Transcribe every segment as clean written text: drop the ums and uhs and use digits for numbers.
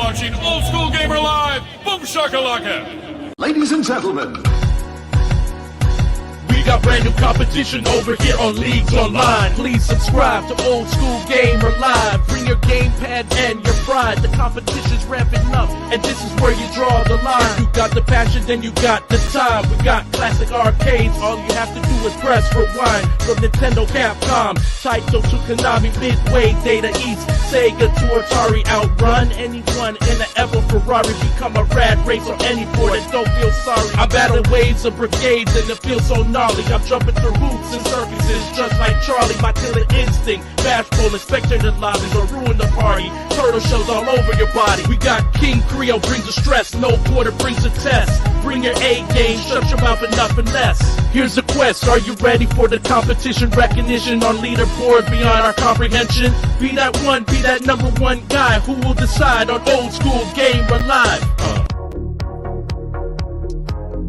watching Old School Gamer Live. Boom shakalaka. Ladies and gentlemen, we got brand new competition over here on Leagues Online. Please subscribe to Old School Gamer Live. Bring your gamepad and your pride. The competition's ramping up, and this is where you draw the line. If you got the passion, then you got the time. We got classic arcades. All you have to do is press rewind. From Nintendo, Capcom, Taito to Konami, Midway, Data East, Sega to Atari. Outrun anyone in an Evo Ferrari. Become a rad race on any board and don't feel sorry. I battle waves of brigades and it feels so gnarly. I'm jumping through hoops and circuses just like Charlie. My killer instinct, bashful, spectator lobbies or ruin the party. Turtle shells all over your body. We got King Creole brings the stress, no quarter brings the test. Bring your A game, shut your mouth and nothing less. Here's the quest, are you ready for the competition? Recognition on leaderboard beyond our comprehension. Be that one, be that number one guy who will decide on Old School Gamer Live.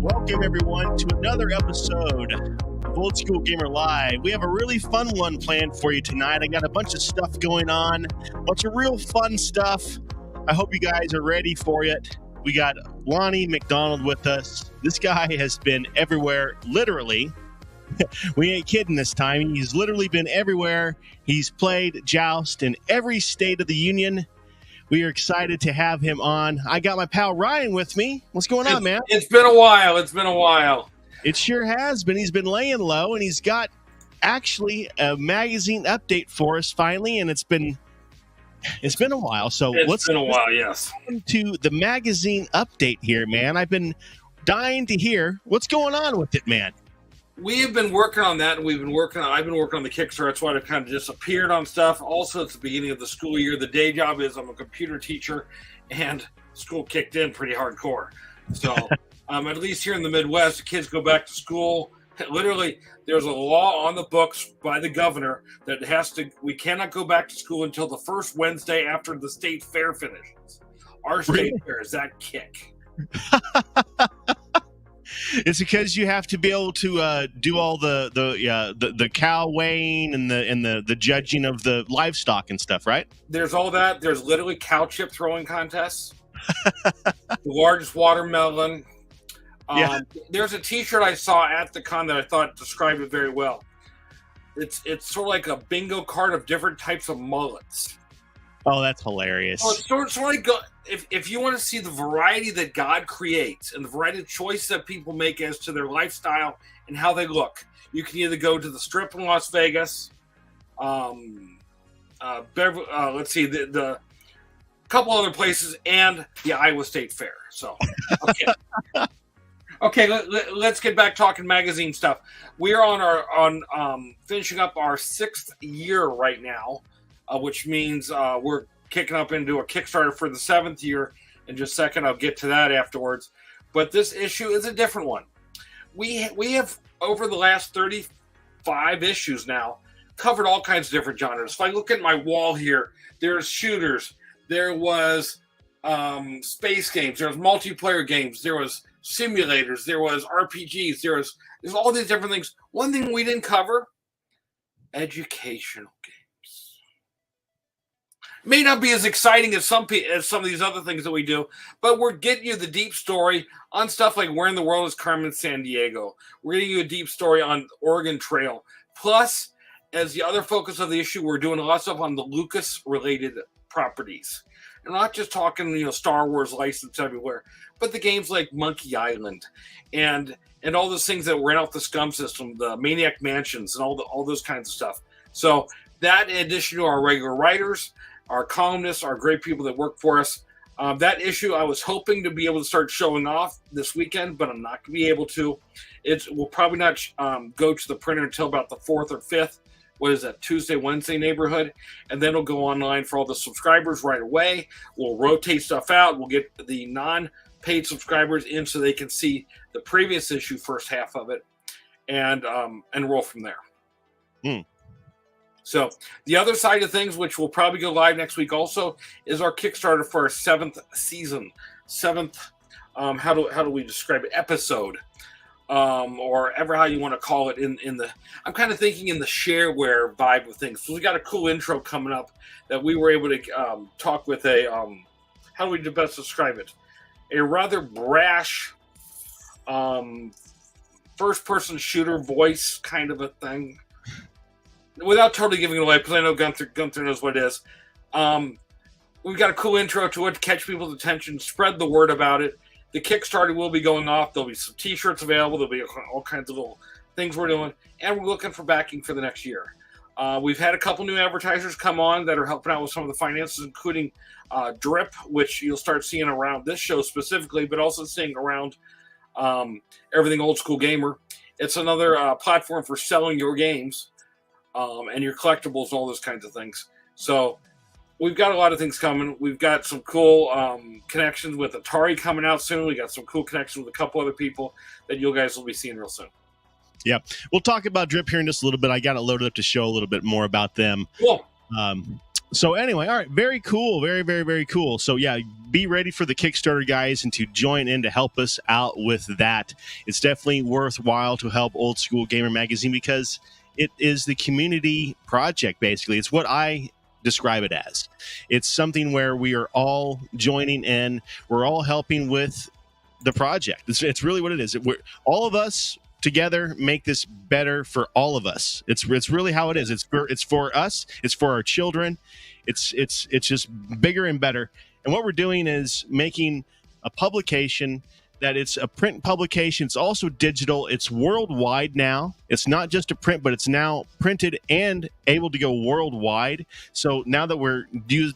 Welcome, everyone, to another episode of Old School Gamer Live. We have a really fun one planned for you tonight. I got a bunch of stuff going on, a bunch of real fun stuff. I hope you guys are ready for it. We got Lonnie McDonald with us. This guy has been everywhere, literally. We ain't kidding this time. He's literally been everywhere. He's played Joust in every state of the union. We are excited to have him on. I got my pal Ryan with me. What's going on, man? It's been a while. It sure has been. He's been laying low, and he's got actually a magazine update for us finally, and it's been a while. So let's been a while, yes. To the magazine update here, man. I've been dying to hear what's going on with it, man. We have been working on that, and I've been working on the Kickstarter. That's why I've kind of disappeared on stuff. Also, it's the beginning of the school year. The day job is I'm a computer teacher, and school kicked in pretty hardcore. So, at least here in the Midwest, the kids go back to school. Literally, there's a law on the books by the governor that we cannot go back to school until the first Wednesday after the state fair finishes. Our state fair is that kick. It's because you have to be able to do all the cow weighing and the judging of the livestock and stuff, right? There's all that. There's literally cow chip throwing contests. The largest watermelon. There's a T-shirt I saw at the con that I thought described it very well. It's sort of like a bingo card of different types of mullets. Oh, that's hilarious. So it's sort of like if you want to see the variety that God creates and the variety of choices that people make as to their lifestyle and how they look, you can either go to the Strip in Las Vegas, let's see, the couple other places, and the Iowa State Fair. So, okay. Okay, let's get back talking magazine stuff. We are on finishing up our 6th year right now, which means we're kicking up into a Kickstarter for the 7th year. In just a second, I'll get to that afterwards. But this issue is a different one. We have, over the last 35 issues now, covered all kinds of different genres. If I look at my wall here, there's shooters, there was space games, there was multiplayer games, there was simulators, there was RPGs, there's all these different things. One thing we didn't cover, educational games. May not be as exciting as some of these other things that we do, but we're getting you the deep story on stuff like Where in the World is Carmen Sandiego. We're getting you a deep story on Oregon Trail. Plus, as the other focus of the issue, we're doing a lot of stuff on the Lucas-related properties. And not just talking, Star Wars license everywhere, but the games like Monkey Island and all those things that ran off the Scum system, the Maniac Mansions and all those kinds of stuff. So that, in addition to our regular writers, our columnists, our great people that work for us, that issue I was hoping to be able to start showing off this weekend, but I'm not going to be able to. We'll probably not go to the printer until about the 4th or 5th. What is that, Tuesday, Wednesday neighborhood? And then it'll go online for all the subscribers right away. We'll rotate stuff out. We'll get the non-paid subscribers in so they can see the previous issue, first half of it, and roll from there. So the other side of things, which will probably go live next week also, is our Kickstarter for our 7th season. 7th, how do we describe it? Episode. Or ever how you want to call it in the, I'm kind of thinking in the shareware vibe of things. So we got a cool intro coming up that we were able to talk with how do we best describe it? A rather brash first-person shooter voice kind of a thing. Without totally giving it away, because I know Gunther knows what it is. We've got a cool intro to it to catch people's attention, spread the word about it. The Kickstarter will be going off. There'll be some T-shirts available. There'll be all kinds of little things we're doing, and we're looking for backing for the next year. We've had a couple new advertisers come on that are helping out with some of the finances, including Drip, which you'll start seeing around this show specifically, but also seeing around Everything Old School Gamer. It's another platform for selling your games and your collectibles and all those kinds of things. So we've got a lot of things coming. We've got some cool connections with Atari coming out soon. We got some cool connections with a couple other people that you guys will be seeing real soon. Yeah, we'll talk about Drip here in just a little bit. I got it loaded up to show a little bit more about them. Cool. So anyway, all right, very cool, very, very, very cool. So yeah, be ready for the Kickstarter, guys, and to join in to help us out with that. It's definitely worthwhile to help Old School Gamer Magazine because it is the community project, basically. It's what I describe it as. It's something where we are all joining in. We're all helping with the project. It's really what it is. We're all of us together make this better for all of us. It's really how it is. It's for us. It's for our children. It's just bigger and better. And what we're doing is making a publication that it's a print publication. It's also digital. It's worldwide now. It's not just a print, but it's now printed and able to go worldwide. So now that we're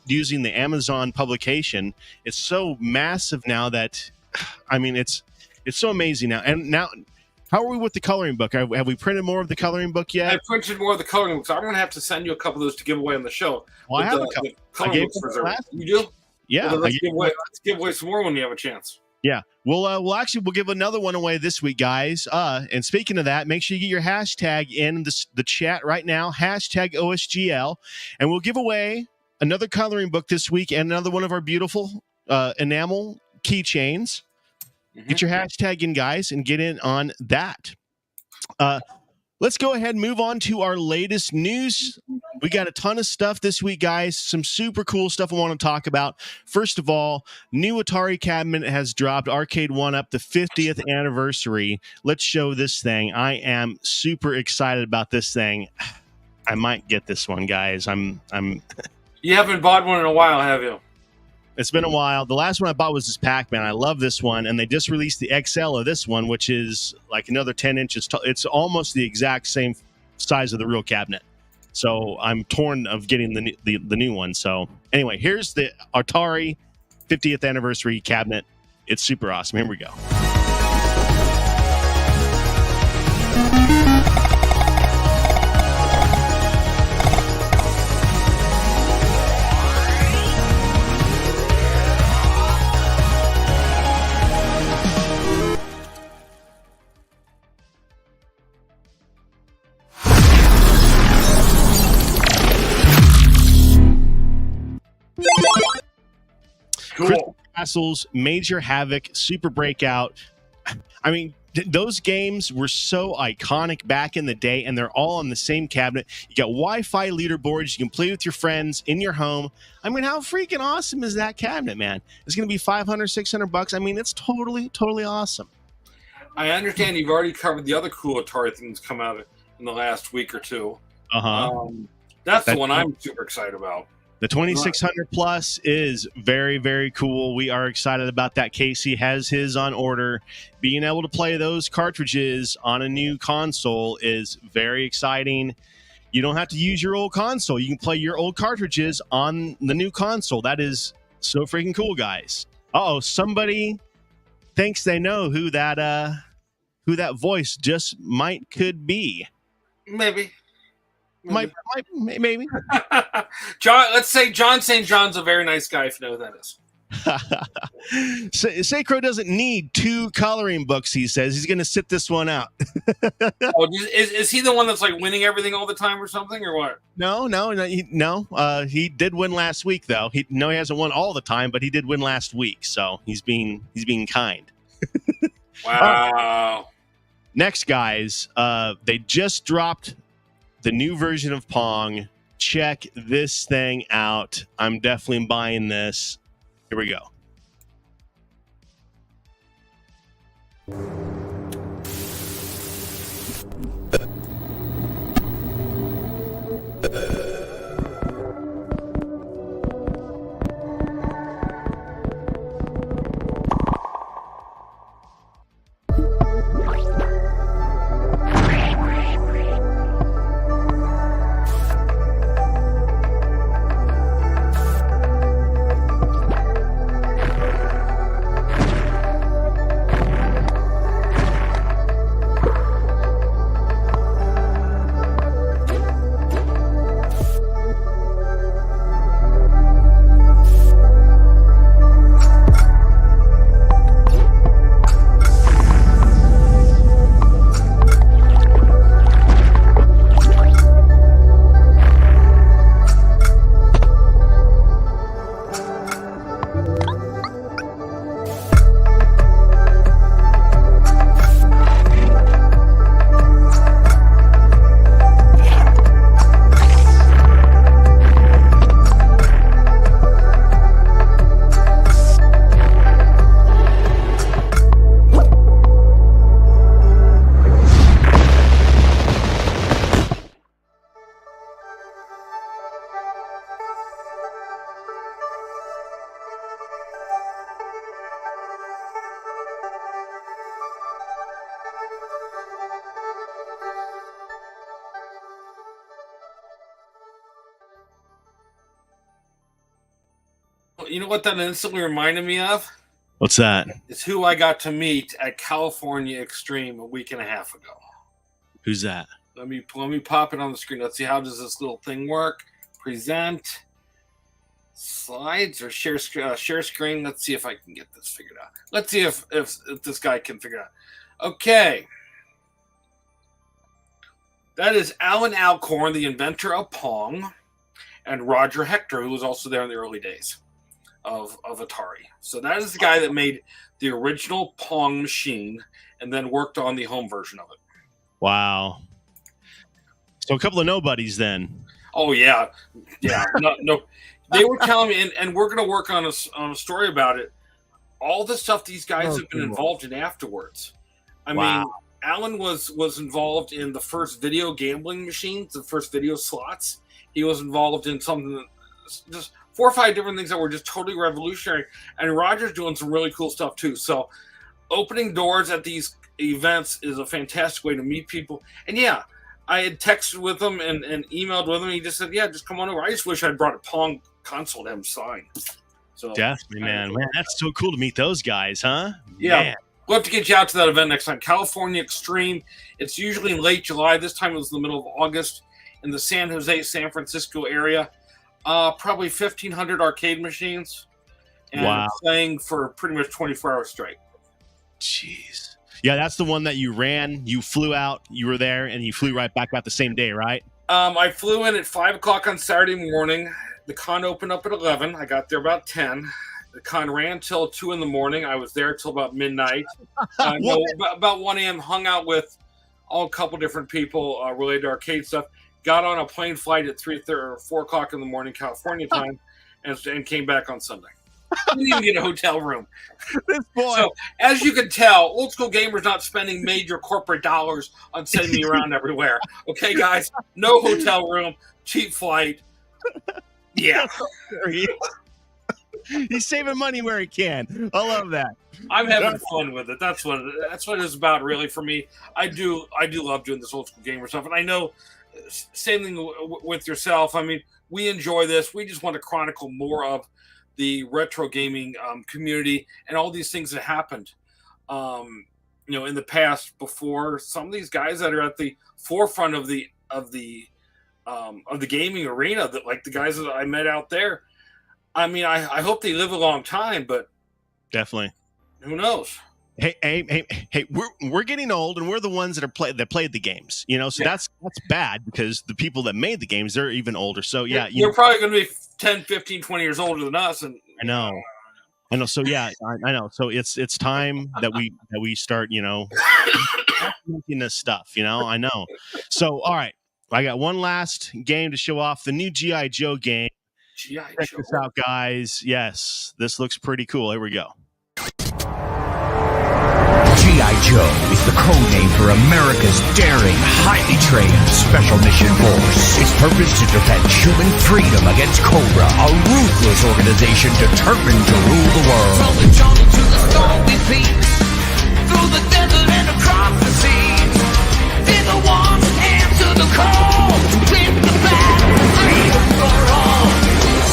using the Amazon publication, it's so massive now that, I mean, it's so amazing now. And now, how are we with the coloring book? Have we printed more of the coloring book yet? I printed more of the coloring books. I'm going to have to send you a couple of those to give away on the show. Well, I have a couple. Coloring books reserved. You do? Yeah. Well, let's give away some more when you have a chance. Yeah. We'll give another one away this week, guys. And speaking of that, make sure you get your hashtag in the chat right now, hashtag OSGL, and we'll give away another coloring book this week and another one of our beautiful enamel keychains. Get your hashtag in, guys, and get in on that. Let's go ahead and move on to our latest news. We got a ton of stuff this week, guys. Some super cool stuff I want to talk about. First of all, new Atari cabinet has dropped. Arcade 1-Up, the 50th anniversary. Let's show this thing. I am super excited about this thing. I might get this one, guys. I'm. You haven't bought one in a while, have you? It's been a while. The last one I bought was this Pac-Man. I love this one, and they just released the XL of this one, which is like another 10 inches tall. It's almost the exact same size of the real cabinet. So I'm torn of getting the new one. So anyway, here's the Atari 50th anniversary cabinet. It's super awesome. Here we go. Cool. Castles, Major Havoc, Super Breakout. I mean, those games were so iconic back in the day, and they're all on the same cabinet. You got Wi-Fi leaderboards. You can play with your friends in your home. I mean, how freaking awesome is that cabinet, man? It's going to be $500, $600. I mean, it's totally, totally awesome. I understand you've already covered the other cool Atari things come out in the last week or two. That's the one I'm super excited about. The 2600 Plus is very, very cool. We are excited about that. Casey has his on order. Being able to play those cartridges on a new console is very exciting. You don't have to use your old console. You can play your old cartridges on the new console. That is so freaking cool, guys. Uh-oh, somebody thinks they know who that voice just could be. Maybe. Maybe. John. Let's say John St. John's a very nice guy, if you know who that is. Sacro doesn't need 2 coloring books, he says. He's going to sit this one out. Is he the one that's like winning everything all the time or something, or what? No. He did win last week, though. He hasn't won all the time, but he did win last week, so he's being kind. Wow. Next, guys, they just dropped the new version of Pong. Check this thing out. I'm definitely buying this. Here we go. You know what that instantly reminded me of? What's that? It's who I got to meet at California Extreme a week and a half ago. Who's that? Let me pop it on the screen. Let's see, how does this little thing work? Present slides or share screen. Let's see if I can get this figured out. Let's see if this guy can figure it out. Okay. That is Alan Alcorn, the inventor of Pong, and Roger Hector, who was also there in the early days of Atari. So that is the guy that made the original Pong machine and then worked on the home version of it. Wow. So a couple of nobodies then. Oh yeah. No. They were telling me, and we're going to work on a story about it. All the stuff these guys have been involved in afterwards. I mean, Alan was involved in the first video gambling machines, the first video slots. He was involved in something, just 4 or 5 different things that were just totally revolutionary. And Roger's doing some really cool stuff too. So opening doors at these events is a fantastic way to meet people. And yeah, I had texted with him and emailed with him. He just said, yeah, just come on over. I just wish I'd brought a Pong console to him sign. So definitely, man, that's so cool to meet those guys, huh? Yeah. Man. We'll have to get you out to that event next time. California Extreme. It's usually in late July. This time it was the middle of August in the San Jose, San Francisco area. Probably 1,500 arcade machines. And playing for pretty much 24 hours straight. Jeez. Yeah, that's the one that you ran. You flew out. You were there, and you flew right back out the same day, right? I flew in at 5 o'clock on Saturday morning. The con opened up at 11. I got there about 10. The con ran till 2 in the morning. I was there till about midnight. About 1 a.m. Hung out with a couple different people related to arcade stuff. Got on a plane flight at 3:30 or 4 o'clock in the morning, California time, and came back on Sunday. Didn't even get a hotel room. This boy. So, as you can tell, Old School Gamer's not spending major corporate dollars on sending me around everywhere. Okay, guys? No hotel room, cheap flight. Yeah. He's saving money where he can. I love that. I'm having fun with it. That's what it's about, really, for me. I do love doing this Old School Gamer stuff, and I know same thing with yourself. I mean, we enjoy this. We just want to chronicle more of the retro gaming community and all these things that happened, in the past before some of these guys that are at the forefront of the gaming arena, that like the guys that I met out there. I mean, I hope they live a long time, but definitely, who knows? Hey, we're getting old, and we're the ones that played the games, so that's bad because the people that made the games, they're even older. So yeah, you're probably going to be 10, 15, 20 years older than us. And I know. So yeah, I know. So it's time that we start, making this stuff, I know. So, all right, I got one last game to show off, the new G.I. Joe game. Check this out, guys. Yes, this looks pretty cool. Here we go. G.I. Joe is the code name for America's daring, highly trained special mission force. Its purpose to defend human freedom against Cobra, a ruthless organization determined to rule the world. From the jungle to the stormy peaks, through the desert and across the seas, in the warm and to the cold, win the battle for freedom for all.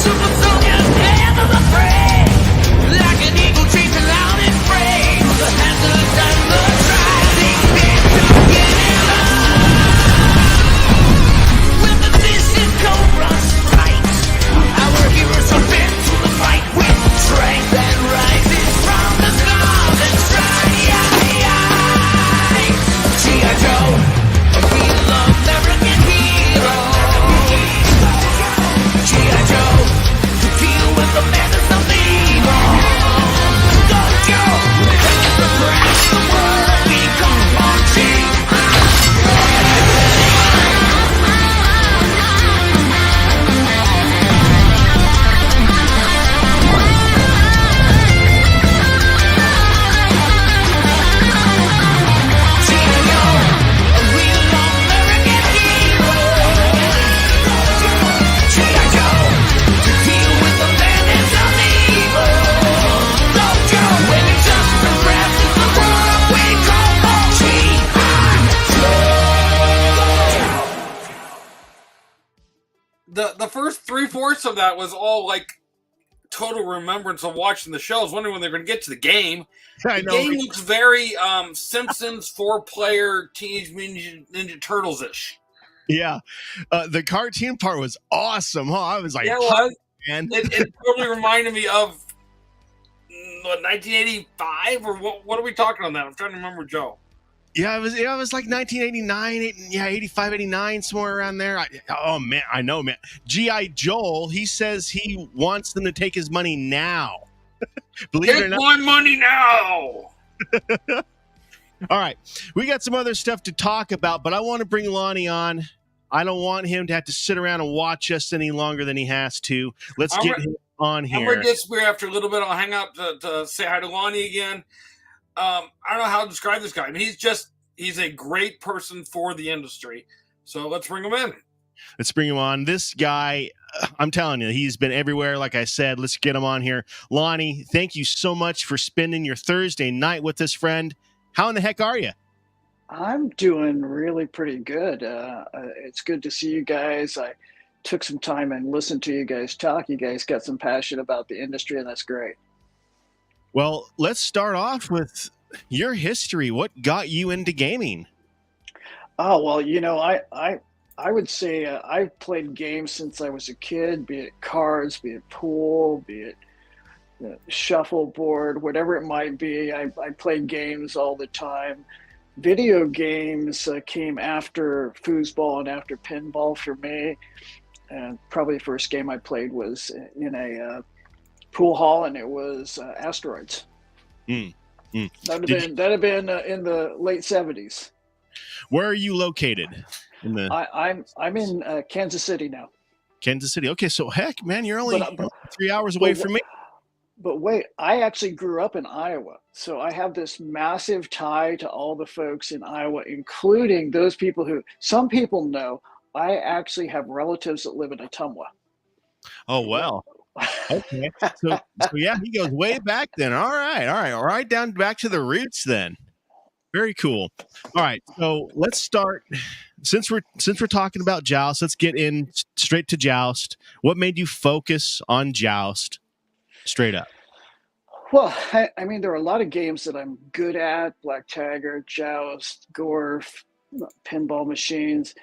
Super soldiers never afraid, like an eagle chasing out its prey. The hazards and the rising victim getting up. When the distant cobra strikes, our heroes are bent to the fight with strength that rises from the scars and strikes. G.I. Joe, a real American hero. G.I. Joe, to deal with the menace of evil. Go Joe, take the breath of the world, we come marching. The first 3/4 of that was all like total remembrance of watching the show. I was wondering when they're going to get to the game. I The know. game looks very Simpsons 4-player Teenage Mutant Ninja Turtles ish. Yeah. The cartoon part was awesome, huh? I was like, Yeah, it was. man. It totally reminded me of what, 1985 or what are we talking on that? I'm trying to remember, Joe. Yeah, it was like 1989, 85, 89, somewhere around there. Oh, man, I know, man. G.I. Joel, he says he wants them to take his money now. Believe it or Take not. my money now. All right, we got some other stuff to talk about, but I want to bring Lonnie on. I don't want him to have to sit around and watch us any longer than he has to. Let's get him on I'm going here. to disappear after a little bit. I'll hang out to say hi to Lonnie again. I don't know how to describe this guy. I mean, he's a great person for the industry. So let's bring him in. Let's bring him on. This guy, I'm telling you, he's been everywhere. Like I said, let's get him on here. Lonnie, thank you so much for spending your Thursday night with us, friend. How in the heck are you? I'm doing really pretty good. It's good to see you guys. I took some time and listened to you guys talk. You guys got some passion about the industry, and that's great. Well, let's start off with your history. What got you into gaming? Oh, well, I would say I've played games since I was a kid, be it cards, be it pool, be it shuffleboard, whatever it might be. I played games all the time. Video games came after foosball and after pinball for me. And probably the first game I played was in a pool hall, and it was Asteroids. That'd have been in the late 70s. Where are you located? I'm in Kansas City now. Kansas City. Okay, so heck, man, you're only 3 hours away from me. But wait, I actually grew up in Iowa, so I have this massive tie to all the folks in Iowa, including those people who some people know. I actually have relatives that live in Ottumwa. Oh, well. Okay. So yeah, he goes way back then. All right. Down back to the roots then. Very cool. All right. So let's start. Since we're talking about Joust, let's get in straight to Joust. What made you focus on Joust straight up? Well, I mean, there are a lot of games that I'm good at: Black Tiger, Joust, Gorf, pinball machines.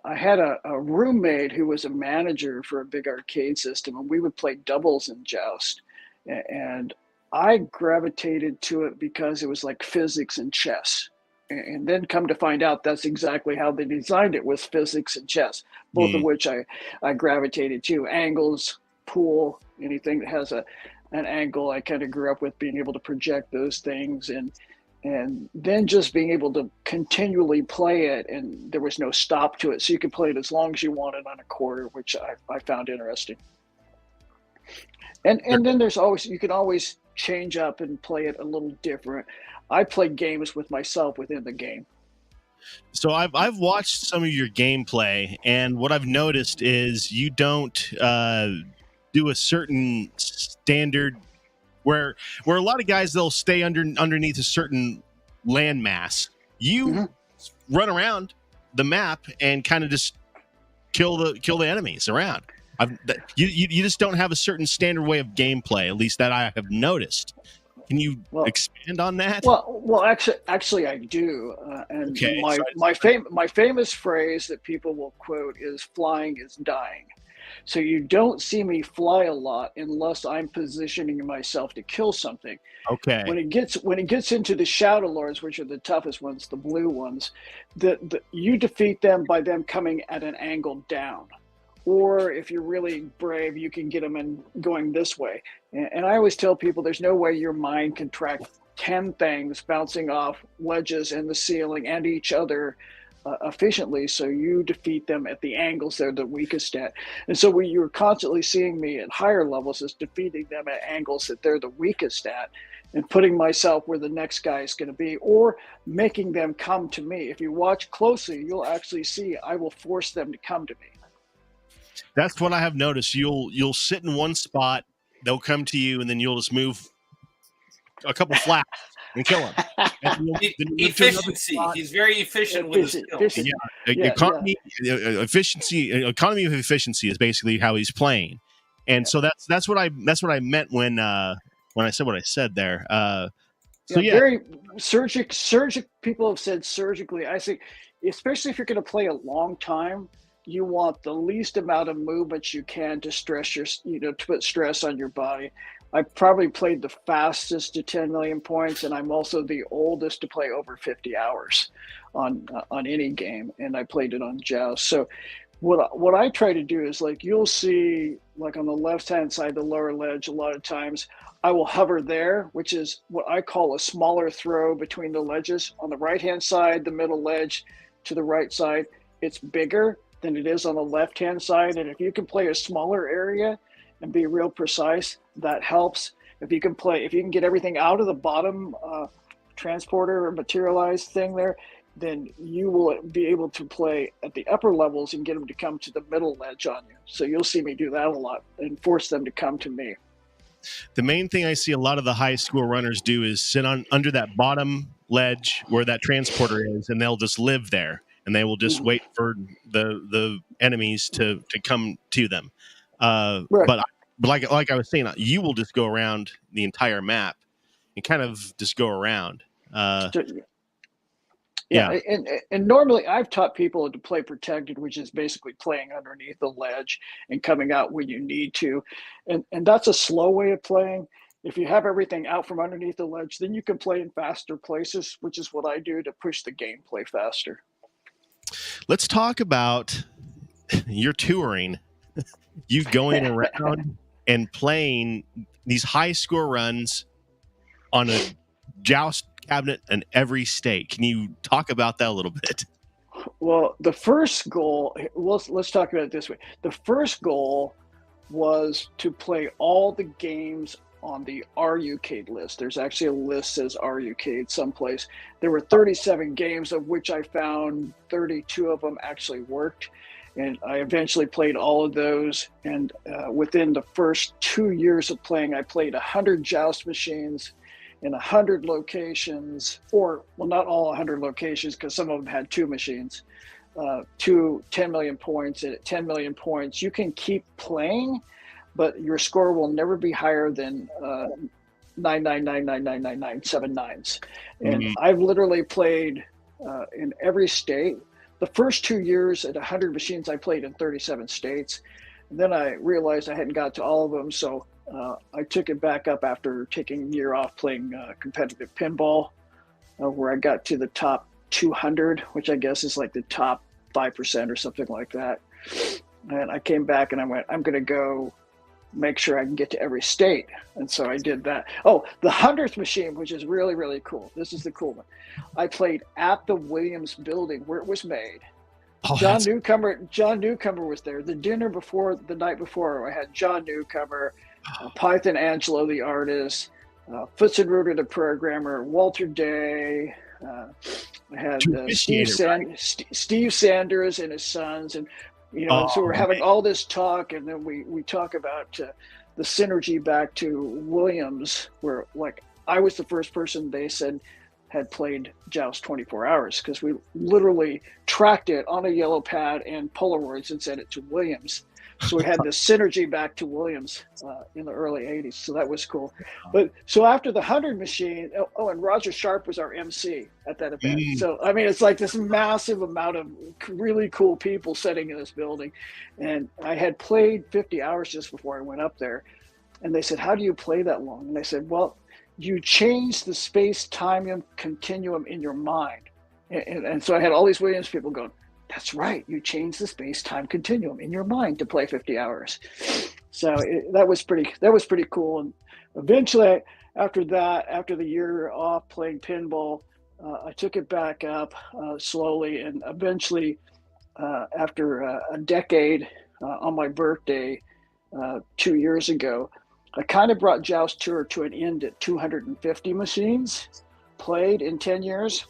I had a roommate who was a manager for a big arcade system, and we would play doubles in Joust. And I gravitated to it because it was like physics and chess. And then come to find out that's exactly how they designed it, was physics and chess, both of which I gravitated to. Angles, pool, anything that has an angle. I kind of grew up with being able to project those things, and then just being able to continually play it, and there was no stop to it. So you could play it as long as you wanted on a quarter, which I found interesting. And then there's always, you can always change up and play it a little different. I play games with myself within the game. So I've watched some of your gameplay, and what I've noticed is you don't do a certain standard where a lot of guys, they'll stay underneath a certain landmass. You run around the map and kind of just kill the enemies around. You just don't have a certain standard way of gameplay, at least that I have noticed. Can you expand on that? Well, actually, I do. And Okay, my famous phrase that people will quote is "flying is dying." So you don't see me fly a lot unless I'm positioning myself to kill something. Okay. When it gets into the Shadow Lords, which are the toughest ones, the blue ones, you defeat them by them coming at an angle down. Or if you're really brave, you can get them in going this way. And I always tell people there's no way your mind can track 10 things bouncing off ledges in the ceiling and each other efficiently, so you defeat them at the angles they're the weakest at. And so when you're constantly seeing me at higher levels is defeating them at angles that they're the weakest at and putting myself where the next guy is going to be, or making them come to me. If you watch closely, you'll actually see I will force them to come to me. That's what I have noticed. You'll sit in one spot, they'll come to you, and then you'll just move a couple flaps and kill them. Efficiency. He's very efficient with his skills. Economy of efficiency is basically how he's playing, and so that's what I meant when I said what I said there. Very surgical. People have said surgically. I think, especially if you're going to play a long time, you want the least amount of movement you can to to put stress on your body. I probably played the fastest to 10 million points, and I'm also the oldest to play over 50 hours on any game, and I played it on Joust. So what I try to do is, like, you'll see, like, on the left-hand side, the lower ledge, a lot of times I will hover there, which is what I call a smaller throw between the ledges. On the right-hand side, the middle ledge to the right side, it's bigger than it is on the left-hand side. And if you can play a smaller area and be real precise, that helps. If you can get everything out of the bottom transporter or materialized thing there, then you will be able to play at the upper levels and get them to come to the middle ledge on you. So you'll see me do that a lot and force them to come to me. The main thing I see a lot of the high school runners do is sit under that bottom ledge where that transporter is, and they'll just live there, and they will just wait for the enemies to come to them. Right. But like I was saying, you will just go around the entire map and kind of just go around. Yeah, and normally I've taught people to play protected, which is basically playing underneath the ledge and coming out when you need to. And that's a slow way of playing. If you have everything out from underneath the ledge, then you can play in faster places, which is what I do to push the gameplay faster. Let's talk about your touring. You going around and playing these high score runs on a Joust cabinet in every state. Can you talk about that a little bit? Well, the first goal, let's talk about it this way. The first goal was to play all the games on the RUcade list. There's actually a list that says RUcade someplace. There were 37 games, of which I found 32 of them actually worked. And I eventually played all of those. And within the first 2 years of playing, I played 100 Joust machines in 100 locations, or, well, not all 100 locations, because some of them had 2 machines, to 10 million points. And at 10 million points, you can keep playing, but your score will never be higher than 999999979 And I've literally played in every state. The first 2 years at 100 machines, I played in 37 states. And then I realized I hadn't got to all of them, so I took it back up after taking a year off playing competitive pinball, where I got to the top 200, which I guess is like the top 5% or something like that. And I came back and I went, I'm going to go make sure I can get to every state. And so I did that. Oh, the 100th machine, which is really, really cool. This is the cool one. I played at the Williams building where it was made. Oh, John Newcomer was there. The night before, I had John Newcomer, Python Angelo, the artist, Futzenruder, the programmer, Walter Day. I had Steve Sanders and his sons, and so we're having all this talk, and then we talk about the synergy back to Williams, where like I was the first person they said had played Joust 24 hours, because we literally tracked it on a yellow pad and Polaroids and sent it to Williams. So we had this synergy back to Williams in the early 80s. So that was cool. But so after the 100 machine, and Roger Sharp was our MC at that event. So, I mean, it's like this massive amount of really cool people sitting in this building. And I had played 50 hours just before I went up there. And they said, how do you play that long? And I said, well, you change the space-time continuum in your mind. And so I had all these Williams people going, that's right. You change the space-time continuum in your mind to play 50 hours. So that was pretty cool. And eventually, after the year off playing pinball, I took it back up slowly. And eventually, after a decade, on my birthday 2 years ago, I kind of brought Joust Tour to an end at 250 machines played in 10 years.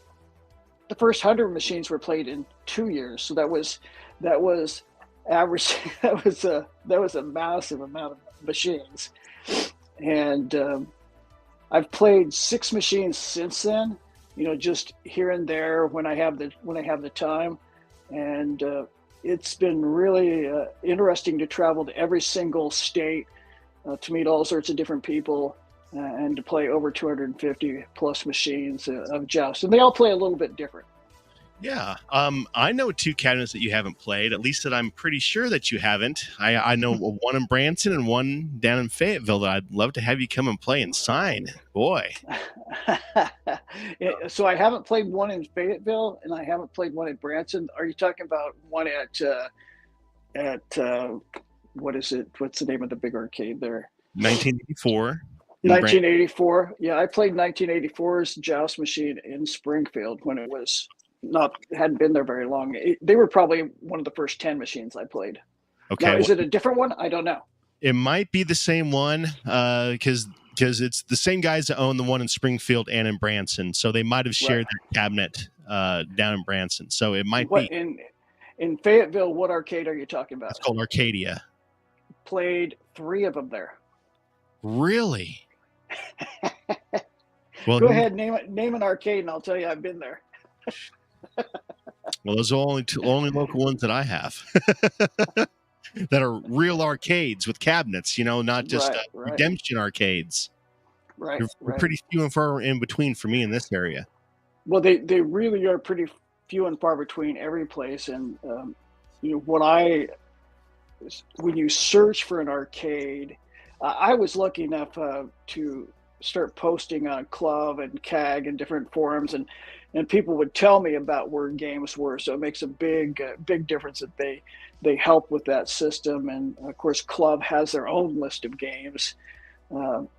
The first 100 machines were played in 2 years, so that was average. that was a massive amount of machines, and I've played 6 machines since then. Just here and there when I have the time, and it's been really interesting to travel to every single state to meet all sorts of different people. And to play over 250 plus machines of Joust. And they all play a little bit different. Yeah. I know 2 cabinets that you haven't played, at least that I'm pretty sure that you haven't. I know one in Branson and one down in Fayetteville that I'd love to have you come and play and sign. Boy. So I haven't played one in Fayetteville and I haven't played one in Branson. Are you talking about one at what is it? What's the name of the big arcade there? 1984. 1984. Yeah, I played 1984's Joust machine in Springfield when it hadn't been there very long. They were probably one of the first 10 machines I played. Okay. Now, is it a different one? I don't know. It might be the same one because it's the same guys that own the one in Springfield and in Branson. So they might have shared that cabinet down in Branson. So it might be. In Fayetteville, what arcade are you talking about? It's called Arcadia. Played 3 of them there. Really? Well, go ahead, name an arcade, and I'll tell you I've been there. Well, those are only local ones that I have that are real arcades with cabinets. Not just redemption arcades. Right. They're pretty few and far in between for me in this area. Well, they really are pretty few and far between every place, and when you search for an arcade. I was lucky enough to start posting on Club and CAG and different forums, and people would tell me about where games were. So it makes a big difference that they help with that system. And of course, Club has their own list of games.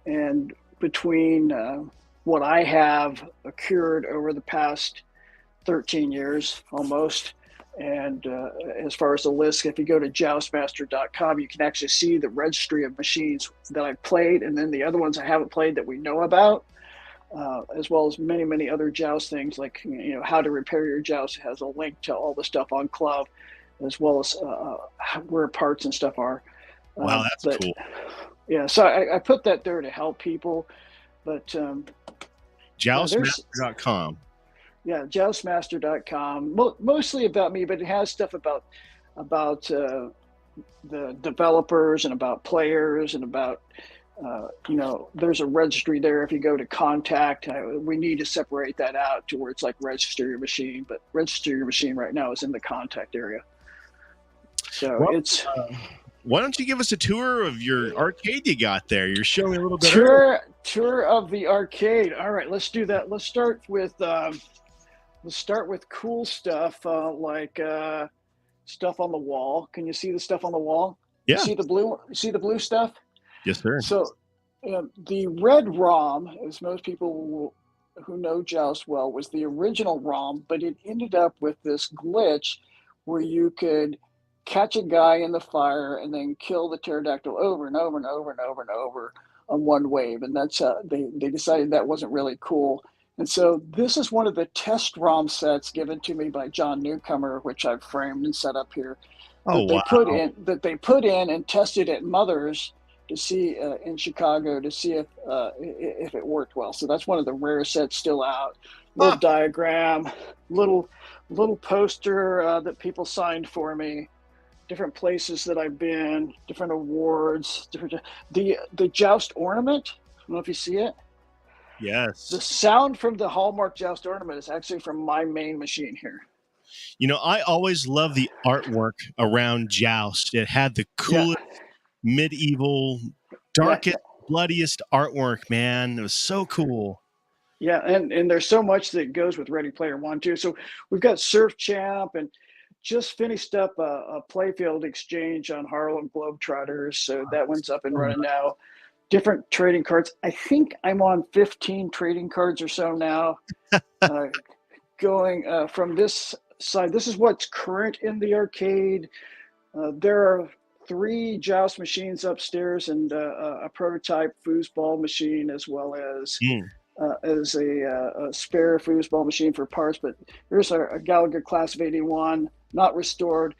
And between what I have accrued over the past 13 years almost, and as far as the list, if you go to joustmaster.com, you can actually see the registry of machines that I've played, and then the other ones I haven't played that we know about, as well as many, many other Joust things like how to repair your Joust. It has a link to all the stuff on Club, as well as where parts and stuff are. Wow, that's cool. Yeah, so I put that there to help people, but joustmaster.com. Yeah, joustmaster.com. Mostly about me, but it has stuff about the developers and about players and about there's a registry there. If you go to contact, we need to separate that out to where it's like register your machine, but register your machine right now is in the contact area. So why don't you give us a tour of your arcade you got there? You're showing a little bit. Tour of the arcade. All right, let's do that. Let's start with cool stuff like stuff on the wall. Can you see the stuff on the wall? Yeah. You see the blue stuff? Yes, sir. So the red ROM, as most people who know Joust well, was the original ROM, but it ended up with this glitch where you could catch a guy in the fire and then kill the pterodactyl over and over and over and over and over one wave, and that's they decided that wasn't really cool. And so this is one of the test ROM sets given to me by John Newcomer, which I've framed and set up here. Oh, wow. That they put in and tested at Mother's to see in Chicago to see if it worked well. So that's one of the rare sets still out. Little diagram, little poster that people signed for me, different places that I've been, different awards, the Joust ornament. I don't know if you see it. Yes. The sound from the Hallmark Joust ornament is actually from my main machine here. You know, I always love the artwork around Joust. It had the coolest medieval, darkest, bloodiest artwork, man. It was so cool. Yeah, and there's so much that goes with Ready Player One too. So we've got Surf Champ and just finished up a playfield exchange on Harlem Globetrotters. So that one's up and running now. Different trading cards. I think I'm on 15 trading cards or so now. Going from this side, this is what's current in the arcade. There are 3 Joust machines upstairs and a prototype foosball machine, as well as a spare foosball machine for parts. But here's a Gallagher class of 81, not restored.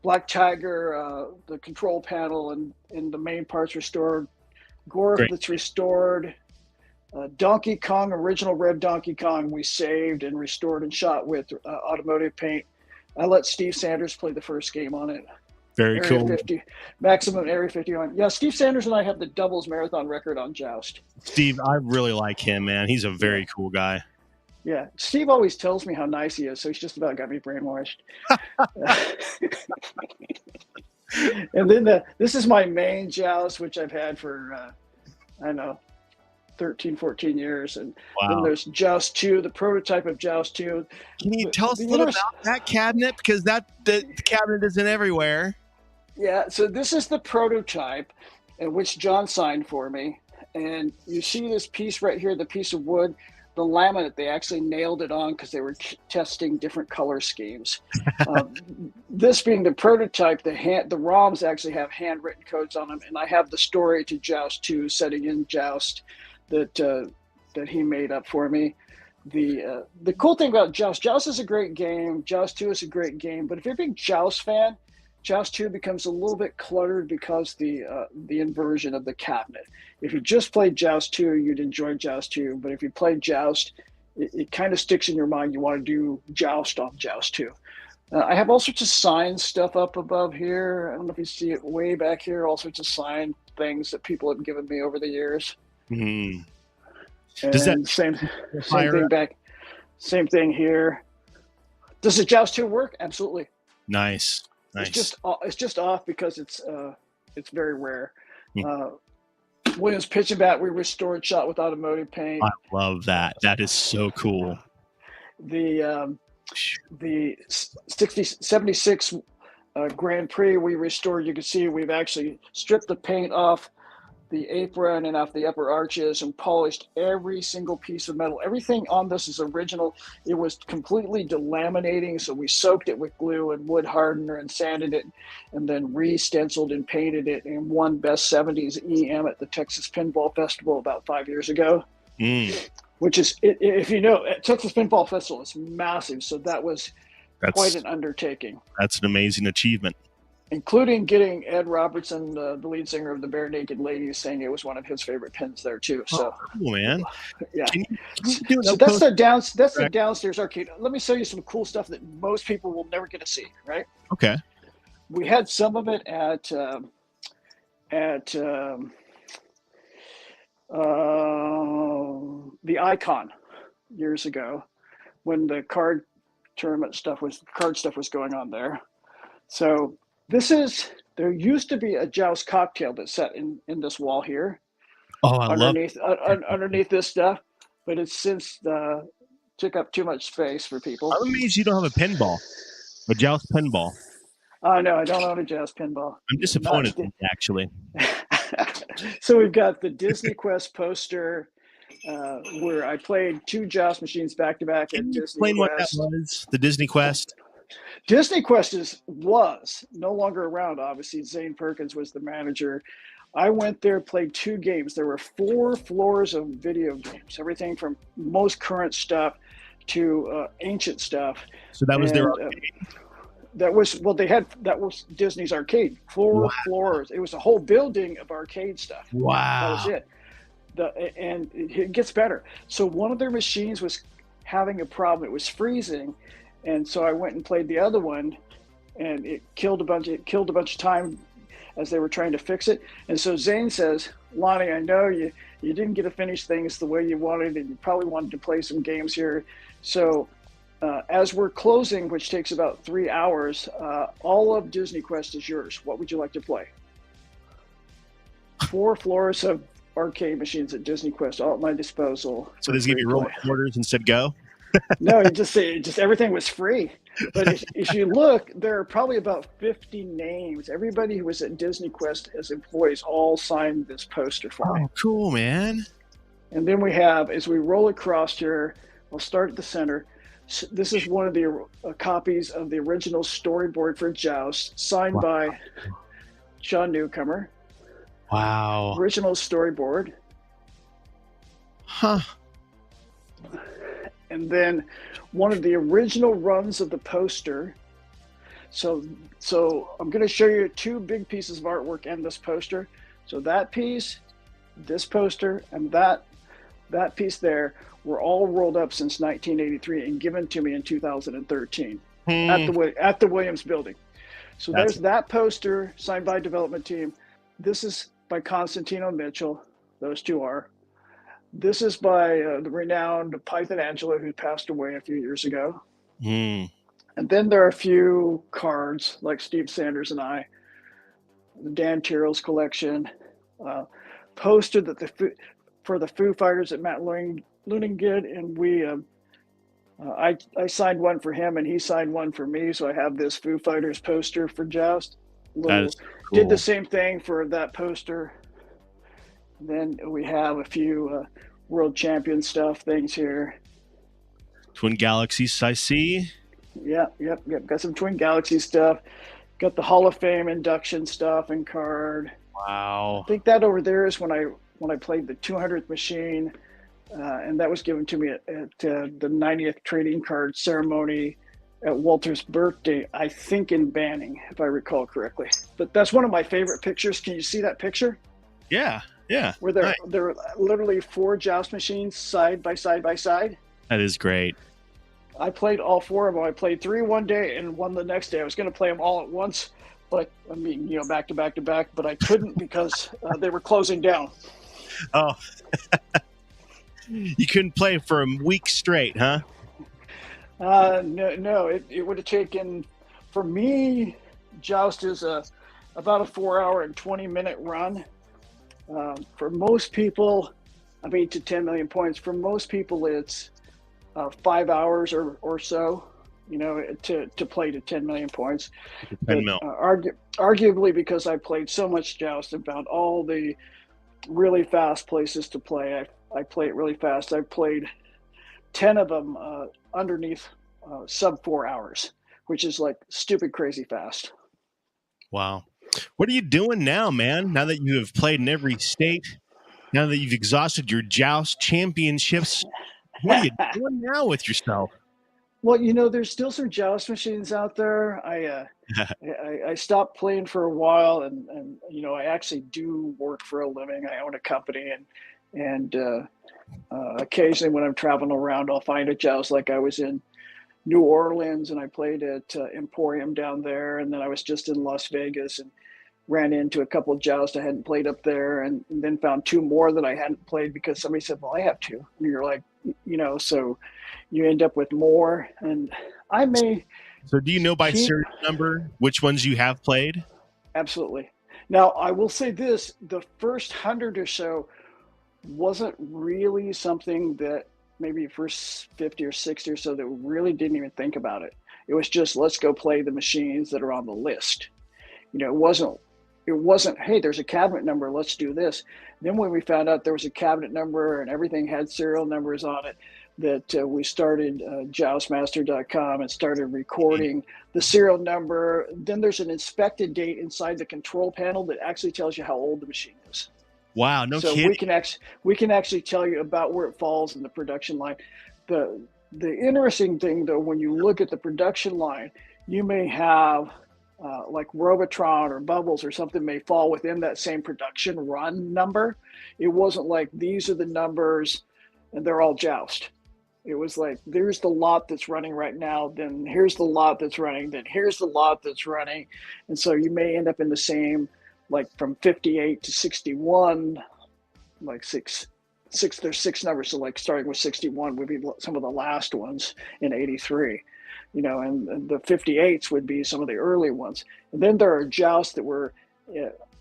Black Tiger, the control panel and the main parts restored. Gorf that's restored. Donkey Kong, original red Donkey Kong, we saved and restored and shot with automotive paint. I let Steve Sanders play the first game on it. Very Area cool. 50, maximum Area 51. Yeah, Steve Sanders and I have the doubles marathon record on Joust. Steve, I really like him, man. He's a very cool guy. Yeah, Steve always tells me how nice he is, so he's just about got me brainwashed. And then this is my main Joust, which I've had for, 13, 14 years. And then there's Joust 2, the prototype of Joust 2. Can you tell us a little about that cabinet? Because the cabinet isn't everywhere. Yeah, so this is the prototype, which John signed for me. And you see this piece right here, the piece of wood, the laminate, they actually nailed it on because they were testing different color schemes. This being the prototype, the ROMs actually have handwritten codes on them, and I have the story to Joust 2 setting in Joust that he made up for me. The cool thing about Joust is a great game. Joust 2 is a great game, but if you're a big Joust fan, Joust 2 becomes a little bit cluttered because the inversion of the cabinet. If you just played Joust 2, you'd enjoy Joust 2, but if you play Joust, it kind of sticks in your mind. You want to do Joust on Joust 2. I have all sorts of signed stuff up above here. I don't know if you see it way back here, all sorts of signed things that people have given me over the years. Mm-hmm. And Does that same thing back, same thing here. Does the Joust 2 work? Absolutely. Nice. It's just off because it's very rare. Williams pitch and bat, we restored, shot with automotive paint. I love that. That is so cool. The 76 Grand Prix we restored. You can see we've actually stripped the paint off the apron and off the upper arches and polished every single piece of metal. Everything on this is original. It was completely delaminating, so we soaked it with glue and wood hardener and sanded it, and then re-stenciled and painted it and won Best 70s EM at the Texas Pinball Festival about 5 years ago. Which is, if you know, Texas Pinball Festival is massive, so that's quite an undertaking. That's an amazing achievement. Including getting Ed Robertson, the lead singer of the Bare Naked Ladies, saying it was one of his favorite pins there too. So, cool, man. Yeah. So that's the downstairs arcade. Let me show you some cool stuff that most people will never get to see. Right? Okay. We had some of it at the Icon years ago when the card stuff was going on there. So. There used to be a Joust cocktail that's set in this wall here. Oh, I love underneath this stuff, but it's since took up too much space for people. I'm amazed you don't have a Joust pinball. No, I don't own a Joust pinball. I'm disappointed, actually. So we've got the Disney Quest poster where I played 2 Joust machines back to back at Disney Quest. Explain what that was, the Disney Quest. Disney Quest was no longer around, obviously. Zane Perkins was the manager. I went there, played 2 games. There were 4 floors of video games, everything from most current stuff to ancient stuff. So that was their And, that was that was Disney's arcade. 4 floors. It was a whole building of arcade stuff. Wow. That was it. And it gets better. So one of their machines was having a problem. It was freezing, and so I went and played the other one, and it killed a bunch of time as they were trying to fix it. And so Zane says, Lonnie, I know you didn't get to finish things the way you wanted, and you probably wanted to play some games here. So as we're closing, which takes about 3 hours, all of Disney Quest is yours. What would you like to play? 4 floors of arcade machines at Disney Quest, all at my disposal. So there's going to be roll quarters and said go? No, it just everything was free. But if you look, there are probably about 50 names. Everybody who was at Disney Quest as employees all signed this poster for me. Oh, cool, man. And then we have, as we roll across here, we'll start at the center. This is one of the copies of the original storyboard for Joust, signed by John Newcomer. Wow. Original storyboard. Huh. And then one of the original runs of the poster. So I'm going to show you 2 big pieces of artwork and this poster. So that piece, this poster, and that piece there were all rolled up since 1983 and given to me in 2013 at the Williams Building. So there's that poster signed by development team. This is by Constantino Mitchell. Those 2 are. This is by the renowned Python Angelo, who passed away a few years ago. And then there are a few cards, like Steve Sanders and I, the Dan Tyrrell's collection, poster that for the Foo Fighters that Matt Luning did, and I signed one for him, and he signed one for me, so I have this Foo Fighters poster for Joust. That is cool. Did the same thing for that poster. Then we have a few world champion things here. Twin Galaxies, I see. Yep. Got some Twin Galaxy stuff. Got the Hall of Fame induction stuff and card. Wow. I think that over there is when I played the 200th machine, and that was given to me at the 90th trading card ceremony at Walter's birthday, I think in Banning, if I recall correctly. But that's one of my favorite pictures. Can you see that picture? Yeah. Where there are literally 4 Joust machines side by side by side. That is great. I played all 4 of them. I played 3 one day and 1 the next day. I was going to play them all at once, but I mean, back to back to back, but I couldn't because they were closing down. Oh, you couldn't play for a week straight, huh? No, it would have taken, for me, Joust is about a 4-hour and 20-minute run. For most people, to 10 million points. For most people, it's 5 hours or so, to play to 10 million points. 10 mil. Arguably, because I played so much Joust and found all the really fast places to play. I play it really fast. I've played 10 of them underneath sub 4 hours, which is like stupid crazy fast. Wow. What are you doing now, man? Now that you have played in every state, now that you've exhausted your Joust championships, what are you doing now with yourself? Well, there's still some Joust machines out there. I stopped playing for a while, and I actually do work for a living. I own a company, and occasionally when I'm traveling around, I'll find a Joust. Like I was in New Orleans, and I played at Emporium down there, and then I was just in Las Vegas and ran into a couple of Jousts I hadn't played up there, and then found 2 more that I hadn't played because somebody said, well, I have 2. And you're like, so you end up with more. And I may. So do you know by serial number which ones you have played? Absolutely. Now, I will say this, the first 100 or so wasn't really something that maybe first 50 or 60 or so that really didn't even think about it. It was just, let's go play the machines that are on the list. It wasn't, hey, there's a cabinet number, let's do this. Then when we found out there was a cabinet number and everything had serial numbers on it, that we started joustmaster.com and started recording the serial number. Then there's an inspected date inside the control panel that actually tells you how old the machine is. Wow, no So kidding. we can actually tell you about where it falls in the production line. The interesting thing, though, when you look at the production line, you may have like Robotron or Bubbles or something may fall within that same production run number. It wasn't like these are the numbers and they're all Joust. It was like, there's the lot that's running right now, then here's the lot that's running, then here's the lot that's running. And so you may end up in the same, like from 58 to 61, like six, there's 6 numbers. So like starting with 61 would be some of the last ones in 83, you know, and the 58s would be some of the early ones. And then there are Jousts that were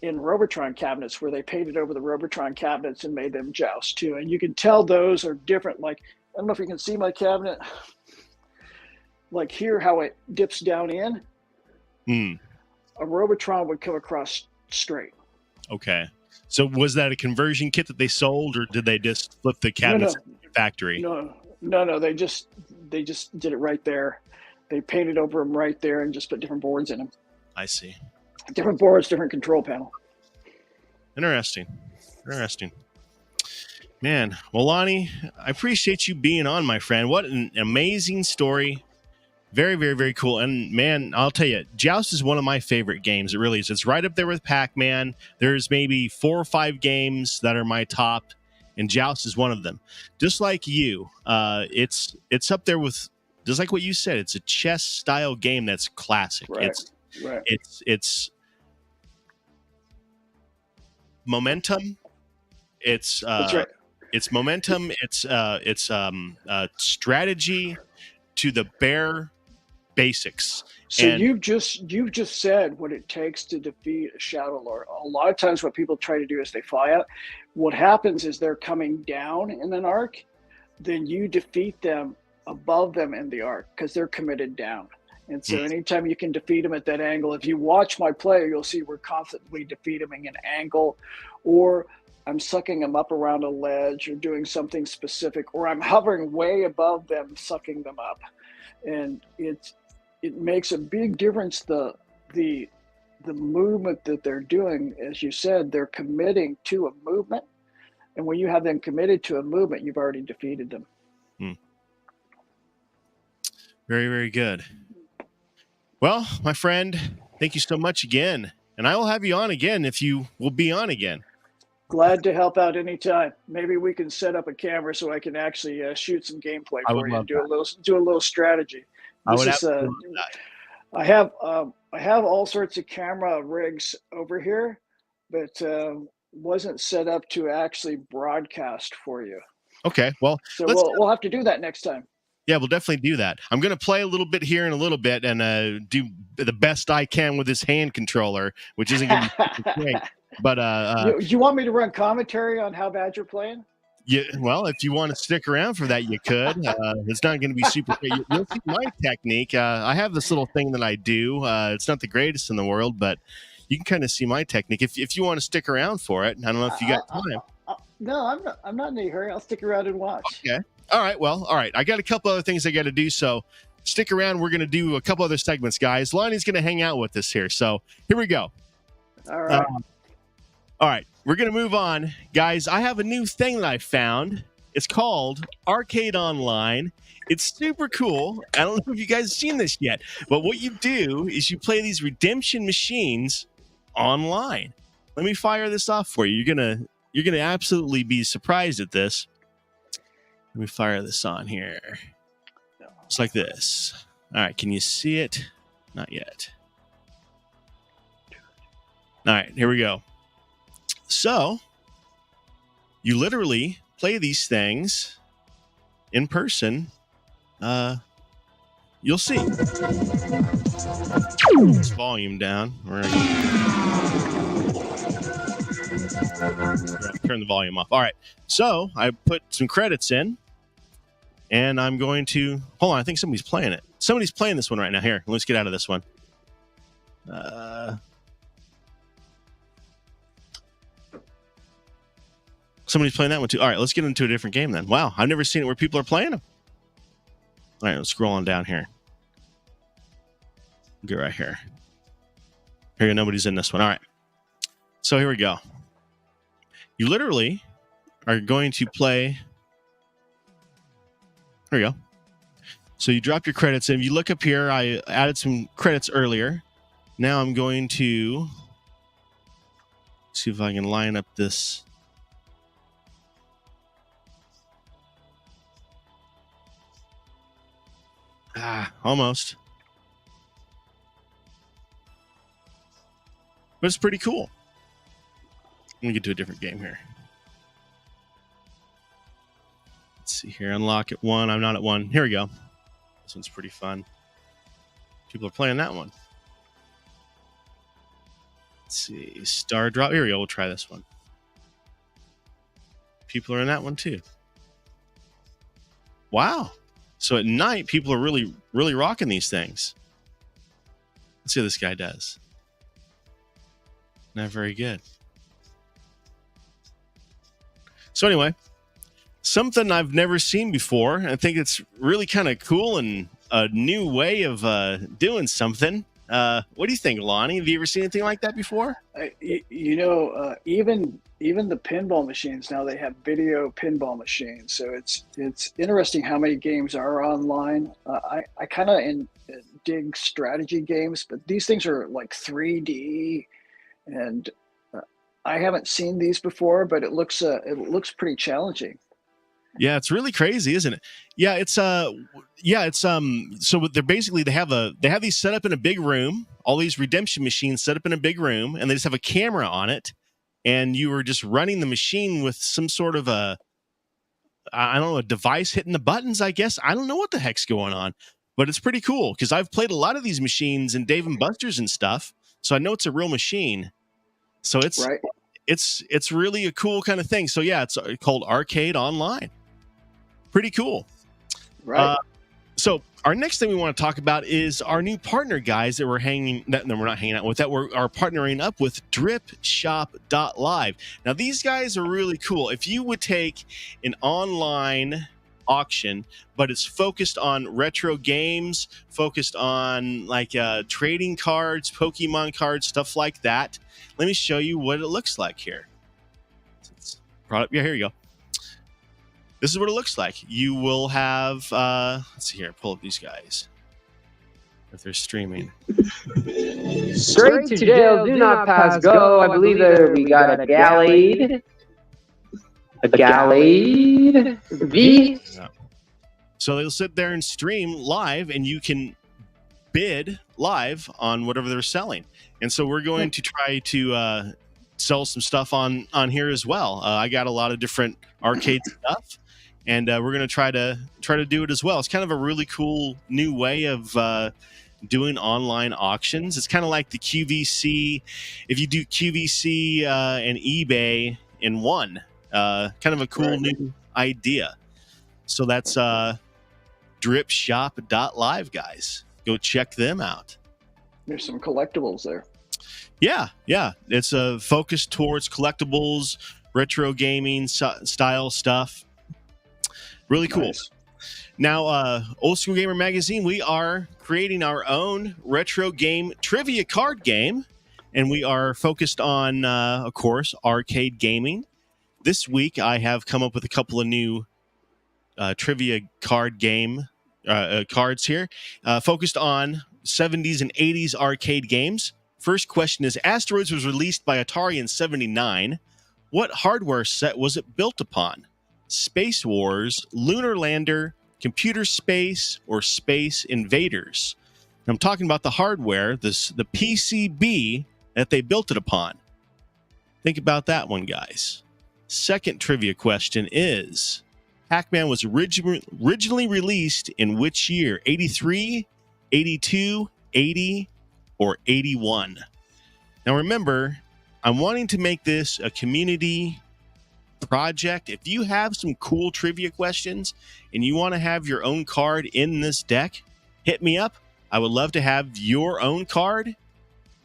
in Robotron cabinets where they painted over the Robotron cabinets and made them Joust too. And you can tell those are different. Like, I don't know if you can see my cabinet, like here, how it dips down in. A Robotron would come across straight. Okay. So was that a conversion kit that they sold, or did they just flip the cabinets in the factory? No. They just did it right there. They painted over them right there and just put different boards in them. I see. Different boards, different control panel. Interesting. Man, well, Lonnie, I appreciate you being on, my friend. What an amazing story. Very, very, very cool. And, man, I'll tell you, Joust is one of my favorite games. It really is. It's right up there with Pac-Man. There's maybe 4 or 5 games that are my top, and Joust is one of them. Just like you, it's up there with, just like what you said, it's a chess-style game that's classic. Right. It's momentum. That's right. It's momentum. It's strategy to the bare basics. So and you've just said what it takes to defeat a Shadow Lord. A lot of times what people try to do is they fly out. What happens is they're coming down in an arc, then you defeat them above them in the arc because they're committed down. And so anytime you can defeat them at that angle, if you watch my play, you'll see we're constantly defeating them in an angle, or I'm sucking them up around a ledge or doing something specific, or I'm hovering way above them, sucking them up. And it makes a big difference, the movement that they're doing. As you said, they're committing to a movement. And when you have them committed to a movement, you've already defeated them. Very, very good. Well, my friend, thank you so much again. And I will have you on again if you will be on again. Glad to help out anytime. Maybe we can set up a camera so I can actually shoot some gameplay for you and do a little strategy. I have all sorts of camera rigs over here, but wasn't set up to actually broadcast for you. Okay, well, so we'll have to do that next time. Yeah, we'll definitely do that. I'm going to play a little bit here in a little bit and do the best I can with this hand controller, which isn't going to be great. But you want me to run commentary on how bad you're playing? Yeah, well, if you want to stick around for that, you could. It's not going to be super great. You'll see my technique. I have this little thing that I do. It's not the greatest in the world, but you can kind of see my technique if you want to stick around for it. I don't know if you got time. No, I'm not in any hurry. I'll stick around and watch. Okay. All right. I got a couple other things I got to do, so stick around. We're going to do a couple other segments, guys. Lonnie's going to hang out with us here, so here we go. All right. All right, we're going to move on. Guys, I have a new thing that I found. It's called Arcade Online. It's super cool. I don't know if you guys have seen this yet, but what you do is you play these redemption machines online. Let me fire this off for you. You're gonna absolutely be surprised at this. Let me fire this on here. It's like this. All right, can you see it? Not yet. All right, here we go. So, you literally play these things in person. You'll see. This volume down. We're gonna turn the volume off. All right. So, I put some credits in, and I'm going to... Hold on, I think somebody's playing it. Somebody's playing this one right now. Here, let's get out of this one. Somebody's playing that one too. All right, let's get into a different game then. Wow, I've never seen it where people are playing them. All right, let's scroll on down here. Get right here. Here you go, nobody's in this one. All right. So here we go. You literally are going to play. There we go. So you drop your credits in. If you look up here, I added some credits earlier. Now I'm going to see if I can line up this. Almost. But it's pretty cool. Let me get to a different game here. Let's see here. Unlock at 1. I'm not at 1. Here we go. This one's pretty fun. People are playing that one. Let's see. Star Drop. Here we go. We'll try this one. People are in that one too. Wow. So at night, people are really, really rocking these things. Let's see how this guy does. Not very good. So anyway, something I've never seen before. I think it's really kind of cool and a new way of doing something. What do you think, Lonnie? Have you ever seen anything like that before? Even the pinball machines now, they have video pinball machines. So it's interesting how many games are online. I kind of dig strategy games, but these things are like 3D, and I haven't seen these before, but it looks pretty challenging. Yeah, it's really crazy, isn't it? Yeah, it's so they're basically they have these set up in a big room, all these redemption machines set up in a big room, and they just have a camera on it, and you are just running the machine with some sort of a device hitting the buttons, I guess. I don't know what the heck's going on, but it's pretty cool because I've played a lot of these machines in Dave & Buster's and stuff, so I know it's a real machine. So it's right. It's really a cool kind of thing. So yeah, it's called Arcade Online. Pretty cool. Right. So our next thing we want to talk about is our new partner guys that we're not hanging out with, that are partnering up with dripshop.live. Now these guys are really cool. If you would take an online auction, but it's focused on retro games, focused on like trading cards, Pokemon cards, stuff like that. Let me show you what it looks like here. Yeah, here you go. This is what it looks like. You will have, let's see here, pull up these guys. If they're streaming. Straight to jail, do not pass go. I believe that we got a Gallade. A Gallade V. Yeah. So they'll sit there and stream live, and you can bid live on whatever they're selling. And so we're going to try to sell some stuff on here as well. I got a lot of different arcade stuff, and we're going to try to do it as well. It's kind of a really cool new way of doing online auctions. It's kind of like the QVC. If you do QVC and eBay in one, kind of a cool new idea. So that's dripshop.live, guys. Go check them out. There's some collectibles there. Yeah. It's focused towards collectibles, retro gaming style stuff. Really cool. Nice. Now, Old School Gamer Magazine, we are creating our own retro game trivia card game, and we are focused on, of course, arcade gaming. This week, I have come up with a couple of new trivia card game cards here, focused on 70s and 80s arcade games. First question is, Asteroids was released by Atari in 1979. What hardware set was it built upon? Space Wars, Lunar Lander, Computer Space, or Space Invaders? I'm talking about the hardware, the PCB that they built it upon. Think about that one, guys. Second trivia question is, Pac-Man was originally released in which year? 83, 82, 80, or 81? Now remember, I'm wanting to make this a community project. If you have some cool trivia questions and you want to have your own card in this deck, hit me up. I would love to have your own card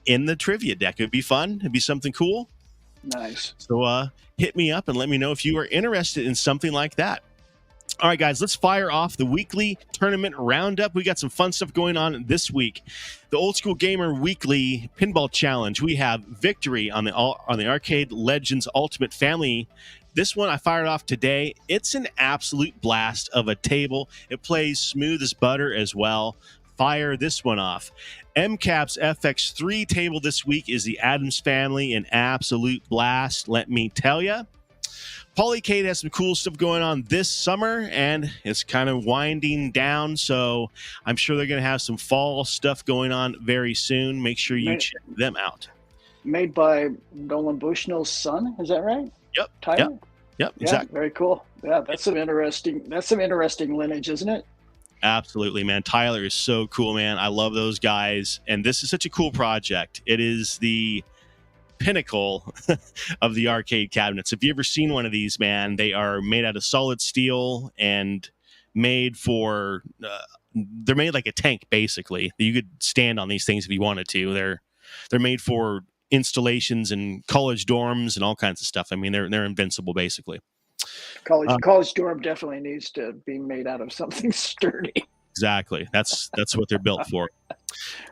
in the trivia deck. It would be fun. It'd be something cool. Nice. So hit me up and let me know if you are interested in something like that. All right, guys, let's fire off the weekly tournament roundup. We got some fun stuff going on this week. The Old School Gamer Weekly Pinball Challenge. We have victory on the Arcade Legends Ultimate Family. This one I fired off today. It's an absolute blast of a table. It plays smooth as butter as well. Fire this one off. MCAP's FX3 table this week is the Addams Family, an absolute blast, let me tell you. Polycade has some cool stuff going on this summer, and it's kind of winding down, so I'm sure they're going to have some fall stuff going on very soon. Make sure you check them out. Made by Nolan Bushnell's son, is that right? Yep. Tyler? Yep, Yeah, exactly. very cool. Yeah, that's some interesting lineage, isn't it? Absolutely, man. Tyler is so cool, man. I love those guys, and this is such a cool project. It is the pinnacle of the arcade cabinets. If you ever seen one of these, man, they are made out of solid steel and made for they're made like a tank, basically. You could stand on these things if you wanted to. They're made for installations in college dorms and all kinds of stuff. I mean, they're invincible, basically. College dorm definitely needs to be made out of something sturdy. Exactly. That's what they're built for.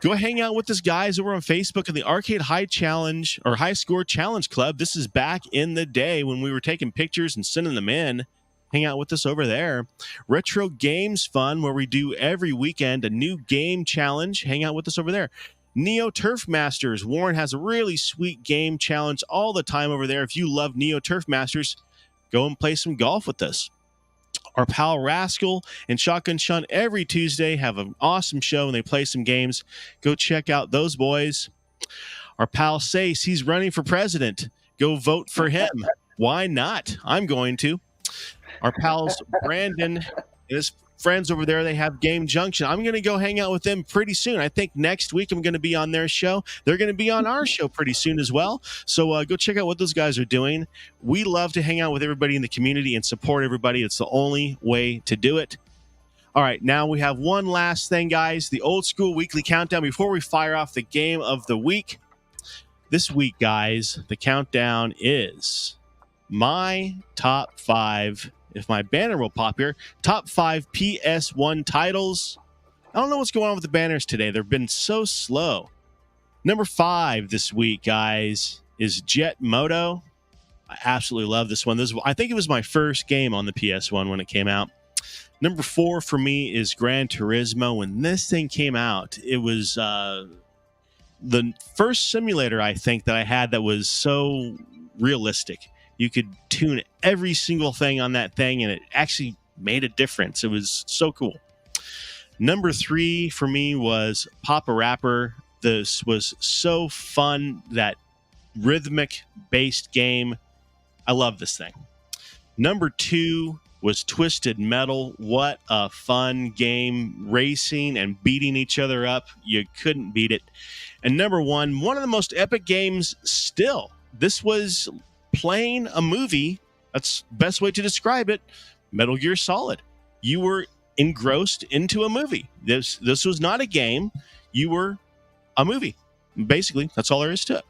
Go hang out with us, guys, over on Facebook in the Arcade High Challenge or High Score Challenge Club. This is back in the day when we were taking pictures and sending them in. Hang out with us over there. Retro Games Fun, where we do every weekend a new game challenge. Hang out with us over there. Neo Turf Masters. Warren has a really sweet game challenge all the time over there. If you love Neo Turf Masters, go and play some golf with us. Our pal Rascal and Shotgun Sean every Tuesday have an awesome show and they play some games. Go check out those boys. Our pal Sace, he's running for president. Go vote for him. Why not? I'm going to. Our pals Brandon and his friends over there, they have Game Junction. I'm going to go hang out with them pretty soon. I think next week I'm going to be on their show. They're going to be on our show pretty soon as well. So go check out what those guys are doing. We love to hang out with everybody in the community and support everybody. It's the only way to do it. All right, now we have one last thing, guys. The Old School Weekly Countdown. Before we fire off the game of the week, this week, guys, the countdown is my top 5. If my banner will pop here, top 5 PS1 titles. I don't know what's going on with the banners today. They've been so slow. Number 5 this week, guys, is Jet Moto. I absolutely love this one. I think it was my first game on the PS1 when it came out. Number 4 for me is Gran Turismo. When this thing came out, it was the first simulator, I think, that I had that was so realistic. You could tune every single thing on that thing, and it actually made a difference. It was so cool. Number 3 for me was Papa Rapper. This was so fun, that rhythmic-based game. I love this thing. Number 2 was Twisted Metal. What a fun game, racing and beating each other up. You couldn't beat it. And number 1, one of the most epic games still. This was playing a movie. That's the best way to describe it. Metal Gear Solid. You were engrossed into a movie. This was not a game. You were a movie. Basically, that's all there is to it.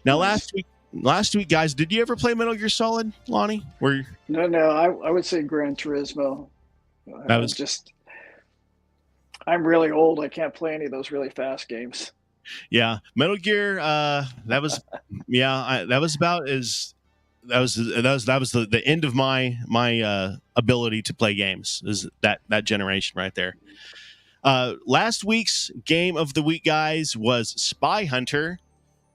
Now, last week, guys, did you ever play Metal Gear Solid, Lonnie? No, I would say Gran Turismo. I'm really old. I can't play any of those really fast games. Yeah, Metal Gear. That was the end of my ability to play games. Is that generation right there? Last week's game of the week, guys, was Spy Hunter.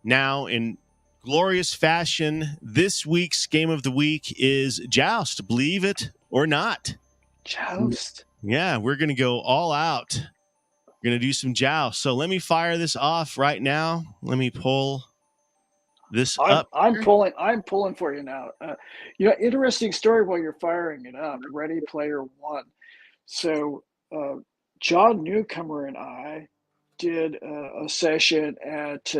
Now, in glorious fashion, this week's game of the week is Joust. Believe it or not. Joust. Yeah, we're gonna go all out. We're going to do some Joust. So let me fire this off right now. Let me pull this up. I'm pulling for you now. Interesting story while you're firing it up. Ready Player One. So John Newcomer and I did a session at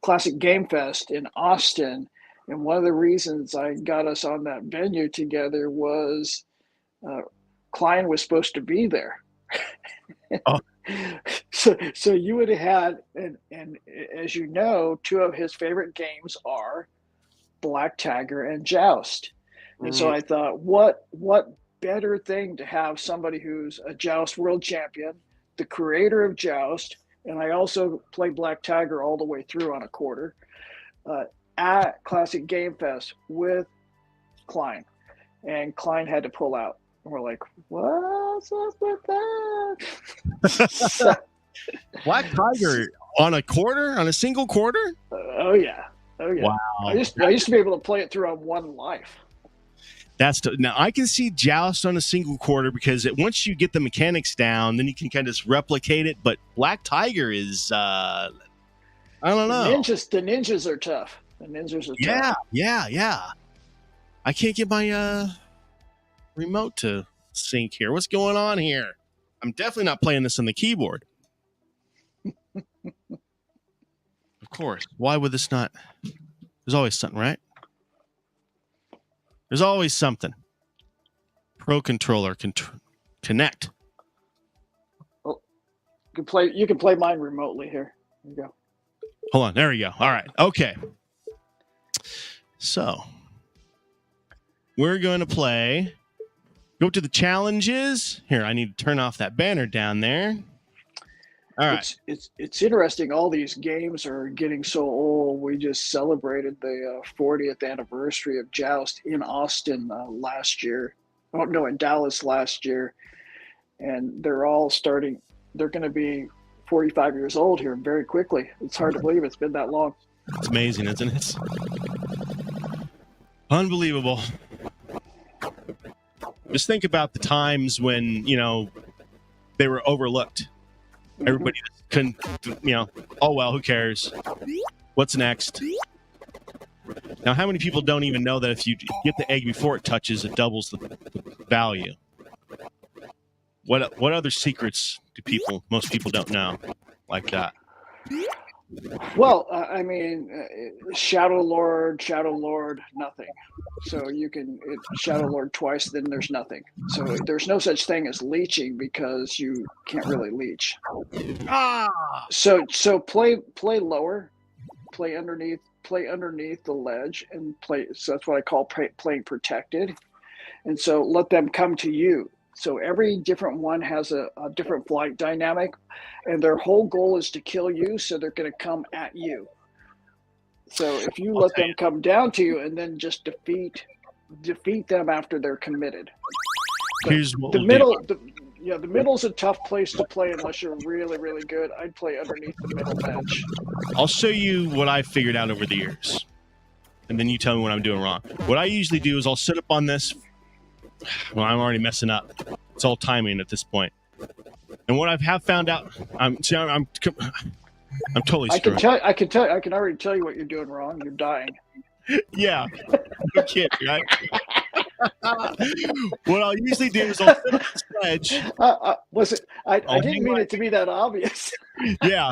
Classic Game Fest in Austin. And one of the reasons I got us on that venue together was Klein was supposed to be there. Oh. So you would have had, and as you know, 2 of his favorite games are Black Tiger and Joust. And so I thought, what better thing to have somebody who's a Joust world champion, the creator of Joust, and I also play Black Tiger all the way through on a quarter, at Classic Game Fest with Klein. And Klein had to pull out. And we're like, what's up with that? Black Tiger on a single quarter? Oh yeah. Wow. I used to be able to play it through on one life. Now I can see Joust on a single quarter because once you get the mechanics down, then you can kind of just replicate it. But Black Tiger is, I don't know. The ninjas are tough. The ninjas are tough. Yeah. I can't get my remote to sync here. What's going on here? I'm definitely not playing this on the keyboard. Of course. Why would this not? There's always something, right? There's always something. Pro controller connect. Oh, you can play mine remotely here. There you go. Hold on. There we go. All right. Okay. So we're going to play. Go to the challenges. Here, I need to turn off that banner down there. All right. It's interesting. All these games are getting so old. We just celebrated the 40th anniversary of Joust in Austin last year. Oh no, in Dallas last year, and they're all starting. They're going to be 45 years old here very quickly. It's hard to believe it's been that long. It's amazing, isn't it? Unbelievable. Just think about the times when they were overlooked. Everybody couldn't, oh, well, who cares? What's next? Now, how many people don't even know that if you get the egg before it touches, it doubles the value? What other secrets do most people don't know like that? Well, Shadow Lord, nothing. So you can Shadow Lord twice, then there's nothing. So there's no such thing as leeching because you can't really leech. So play lower, play underneath the ledge, and play. So that's what I call playing protected. And so let them come to you. So every different one has a different flight dynamic, and their whole goal is to kill you, so they're going to come at you. So if you let them come down to you and then just defeat them after they're committed. Here's what the middle's a tough place to play unless you're really, really good. I'd play underneath the middle bench. I'll show you what I figured out over the years, and then you tell me what I'm doing wrong. What I usually do is I'll sit up on this. Well, I'm already messing up. It's all timing at this point. And what I have found out, I'm totally screwed. I can already tell you what you're doing wrong. You're dying. Yeah, no kid, right? What I'll usually do is I'll sit up the sledge. I didn't mean it to be that obvious. Yeah,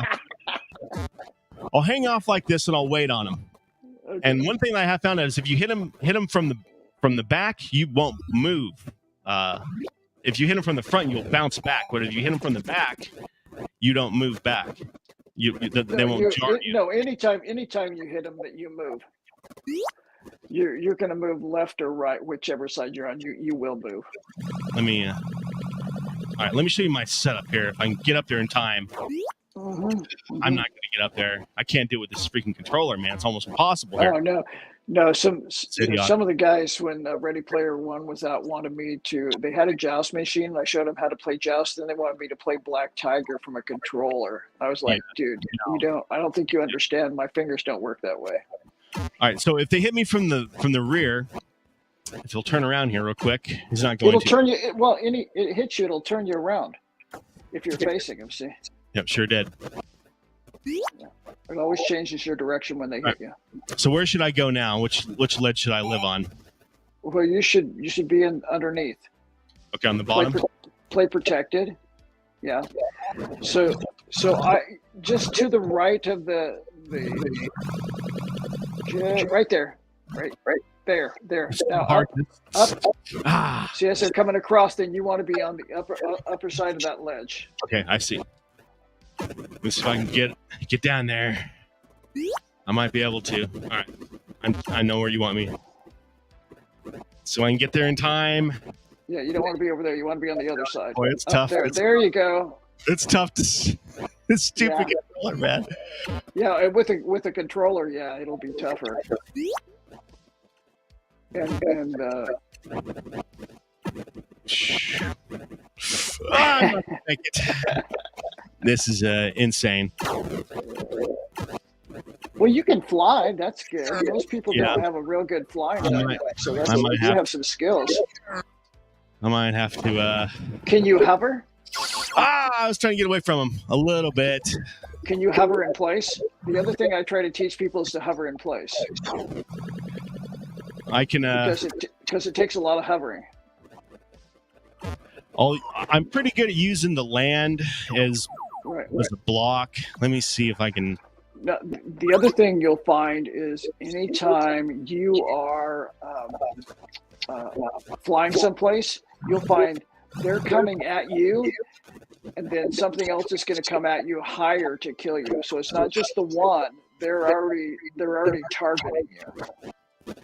I'll hang off like this and I'll wait on him. Okay. And one thing I have found out is if you hit him from the back, you won't move. If you hit him from the front, you'll bounce back. But if you hit him from the back, you don't move back. They won't jar you. No, anytime you hit them, that you move. You're going to move left or right, whichever side you're on. You will move. All right, let me show you my setup here. If I can get up there in time. Mm-hmm. I'm not going to get up there. I can't do it with this freaking controller, man. It's almost impossible here. Oh no. Some of the guys, when Ready Player One was out, wanted me to. They had a Joust machine. And I showed them how to play Joust, and they wanted me to play Black Tiger from a controller. I was like, dude, I don't think you understand. My fingers don't work that way. All right, so if they hit me from the rear, if he'll turn around here real quick, he's not going to. It'll turn you. Well, it hits you. It'll turn you around if you're facing him. See. Yep, sure did. Yeah. It always changes your direction when they hit you. So where should I go now? Which ledge should I live on? Well, you should be underneath. Okay, on the bottom. Play protected. Yeah. So I just to the right of the right there, right there. Now up. See, as they're coming across, then you want to be on the upper side of that ledge. Okay, I see. Let's see if I can get down there. I might be able to. All right. I know where you want me. So I can get there in time. Yeah, you don't want to be over there. You want to be on the other side. Boy, it's Up tough. There you go. It's tough to this stupid controller, man. Yeah, and with a controller, yeah, it'll be tougher. And I'm not gonna make it. This is insane. Well, you can fly. That's good. Most people Yeah. don't have a real good flying I might- dynamic, so that's I might you have some skills. I might have to. Can you hover? I was trying to get away from him a little bit. Can you hover in place? The other thing I try to teach people is to hover in place I can. because it takes a lot of hovering. I'm pretty good at using the land as Right. a block. Let me see if I can. Now, the other thing you'll find is anytime you are flying someplace, you'll find they're coming at you, and then something else is going to come at you higher to kill you. So it's not just the one; they're already targeting you.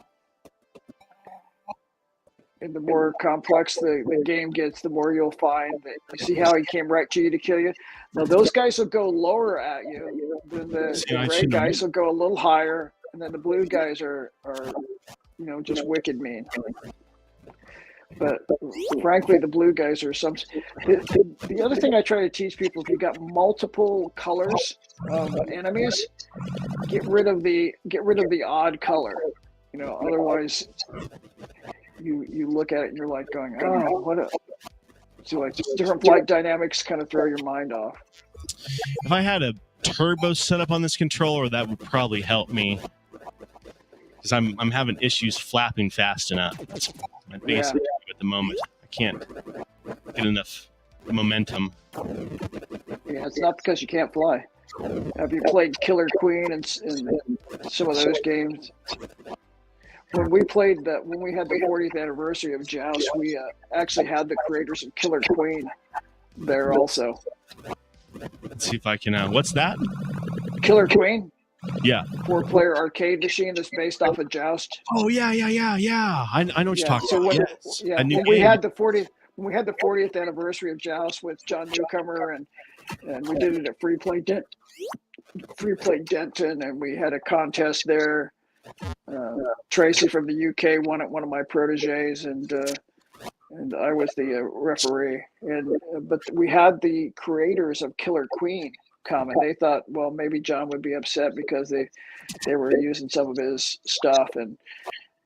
And the more complex the game gets, the more you'll find that you see how he came right to you to kill you. Now those guys will go lower at you. Then the red guys will go a little higher, and then the blue guys are just wicked mean. But frankly, the blue guys are some. The other thing I try to teach people: if you've got multiple colors of enemies, get rid of the odd color. Otherwise. You look at it and you're like going, oh, what a... So like different flight dynamics kind of throw your mind off. If I had a turbo set up on this controller, that would probably help me. Because I'm having issues flapping fast enough. That's my biggest issue at the moment. I can't get enough momentum. Yeah, it's not because you can't fly. Have you played Killer Queen and some of those games? When we had the 40th anniversary of Joust, we actually had the creators of Killer Queen there also. Let's see if I can. What's that? Killer Queen? Yeah. 4-player arcade machine that's based off of Joust. Oh yeah. I know what you're talking about. Yes. Yeah. When we had the 40th anniversary of Joust with John Newcomer and we did it at Free Play Denton, and we had a contest there. Tracy from the UK won it, one of my proteges, and I was the referee. But we had the creators of Killer Queen come, and they thought, well, maybe John would be upset because they were using some of his stuff, and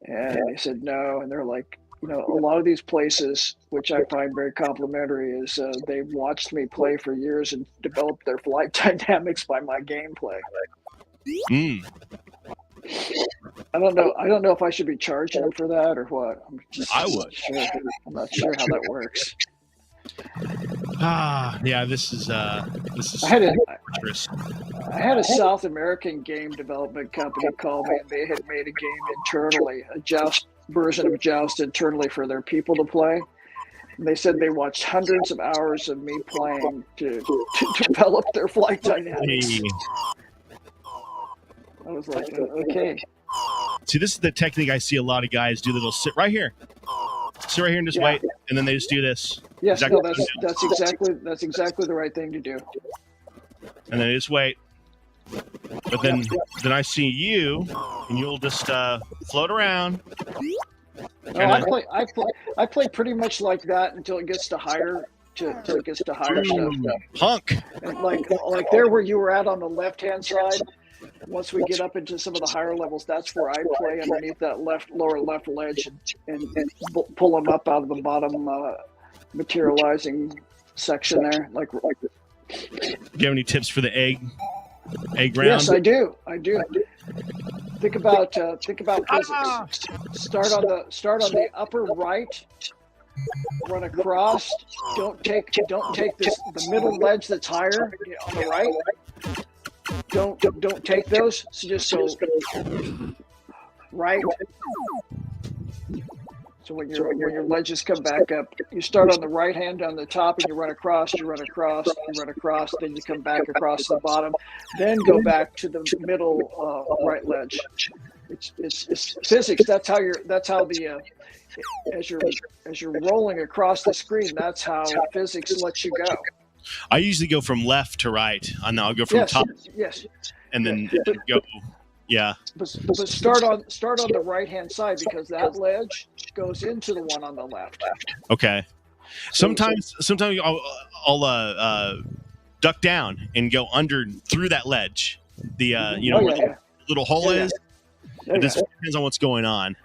they said no, and they're like, a lot of these places, which I find very complimentary, is they've watched me play for years and developed their flight dynamics by my gameplay. I don't know if I should be charging them for that or what. I would. I'm not sure how that works. Yeah, this is I torturous. had a South American game development company call me, and they had made a game internally, a Joust version of Joust internally for their people to play. And they said they watched hundreds of hours of me playing to develop their flight dynamics. Hey. I was like, okay. See, this is the technique I see a lot of guys do. They'll sit right here and just wait, and then they just do this. Yes, exactly that's exactly the right thing to do. And then they just wait. But then I see you, and you'll just float around. I play pretty much like that until it gets to higher stuff. Punk. And like there where you were at on the left hand side. Once we get up into some of the higher levels, that's where I play underneath that lower left ledge and pull them up out of the bottom materializing section there. Do you have any tips for the egg round? Yes, I do. Think about physics. Start on the upper right. Run across. Don't take the middle ledge that's higher on the right. Don't take those. So just go right. So when your ledges come back up, you start on the right hand on the top, and you run across, then you come back across the bottom, then go back to the middle right ledge. It's physics. That's how the as you're rolling across the screen, that's how physics lets you go. I usually go from left to right. I'll go from top and then go. Yeah. But start on the right hand side, because that ledge goes into the one on the left. Okay. Sometimes I'll duck down and go through that ledge. The where the little hole is. It just depends on what's going on.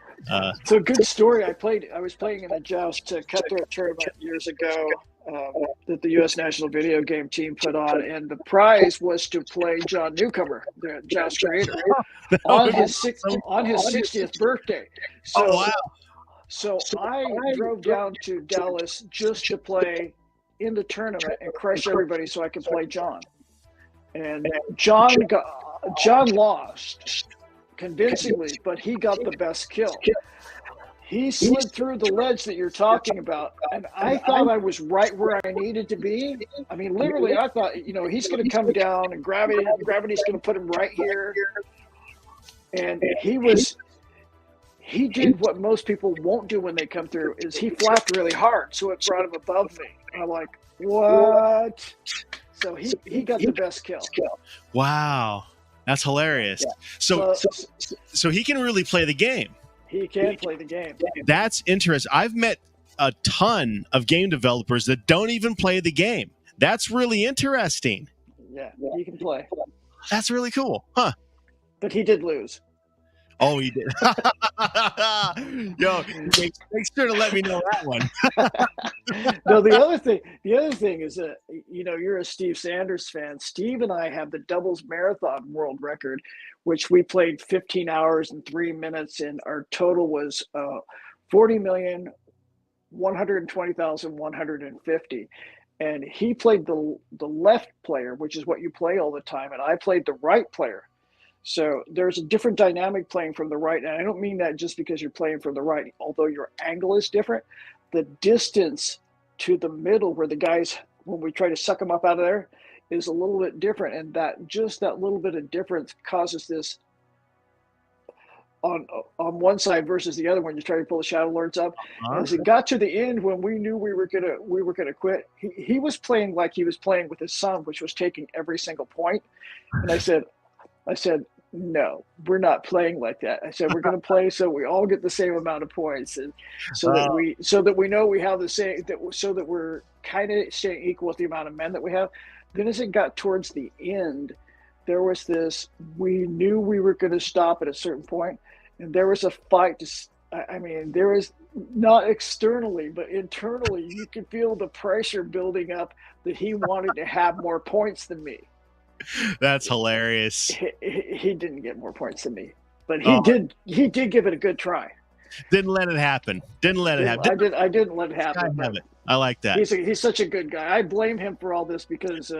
So good story. I was playing in a Joust cutthroat tournament years ago that the U.S. national video game team put on, and the prize was to play John Newcomer, the Joust creator, on his 60th birthday. So, oh, wow. So I drove down to Dallas just to play in the tournament and crush everybody so I could play John. And John lost convincingly, but he got the best kill. He slid through the ledge that you're talking about, and I thought I was right where I needed to be. I mean, literally, I thought, he's going to come down and gravity's going to put him right here. And he did what most people won't do when they come through, is he flapped really hard, so it brought him above me. And I'm like, what? So he got the best kill. Wow. That's hilarious. Yeah. So he can really play the game. He can play the game. That's interesting. I've met a ton of game developers that don't even play the game. That's really interesting. Yeah, he can play. That's really cool. Huh. But he did lose. Oh, he did. Yo, make sure to let me know that one. No, the other thing is that, you're a Steve Sanders fan. Steve and I have the doubles marathon world record, which we played 15 hours and 3 minutes, and our total was 40,120,150. And he played the left player, which is what you play all the time, and I played the right player. So there's a different dynamic playing from the right. And I don't mean that just because you're playing from the right, although your angle is different. The distance to the middle, where the guys, when we try to suck them up out of there, is a little bit different. And that little bit of difference causes this on one side versus the other when you try to pull the Shadow Lords up. As it got to the end, when we knew we were gonna quit, he was playing like he was playing with his son, which was taking every single point. And I said, no, we're not playing like that. I said, we're going to play so we all get the same amount of points, and so that we know we have the same, so that we're kind of staying equal with the amount of men that we have. Then as it got towards the end, there was this, we knew we were going to stop at a certain point, and there was a fight. There was, not externally, but internally, you could feel the pressure building up that he wanted to have more points than me. That's hilarious. He didn't get more points than me, but he did. He did give it a good try. Didn't let it happen. I didn't let it happen. I like that. He's such a good guy. I blame him for all this because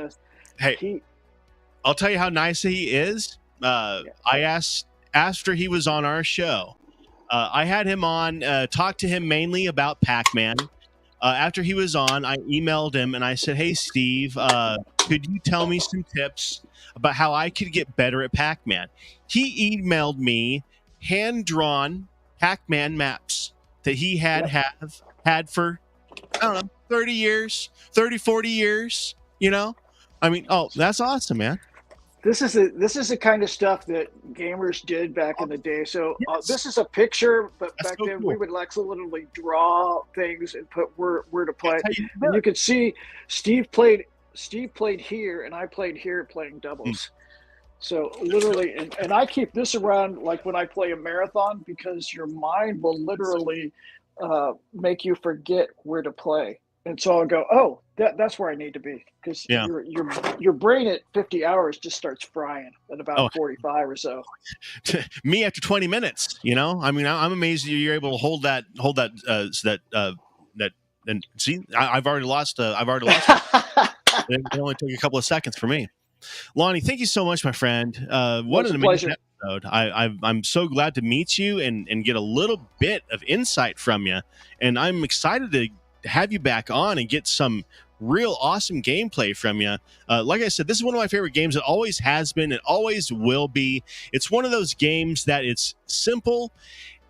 I'll tell you how nice he is. I asked after he was on our show. I had him on, talk to him mainly about Pac-Man. After he was on, I emailed him and I said, "Hey, Steve, could you tell me some tips about how I could get better at Pac-Man?" He emailed me hand-drawn Pac-Man maps that he had for, I don't know, 30 years, 30, 40 years, that's awesome, man. This is the kind of stuff that gamers did back in the day. So this is a picture, but back then we would literally draw things and put where to play. And you could see Steve played here, and I played here playing doubles. So literally, and I keep this around like when I play a marathon, because your mind will literally make you forget where to play. And so I'll go, oh, that's where I need to be, because your brain at 50 hours just starts frying at about 45 or so. Me after 20 minutes, I'm amazed you're able to hold that and see, I've already lost. It only took a couple of seconds for me. Lonnie, thank you so much, my friend. What an amazing episode. I'm so glad to meet you and get a little bit of insight from you, and I'm excited to have you back on and get some real awesome gameplay from you. Like I said, this is one of my favorite games. It always has been. It always will be. It's one of those games that it's simple.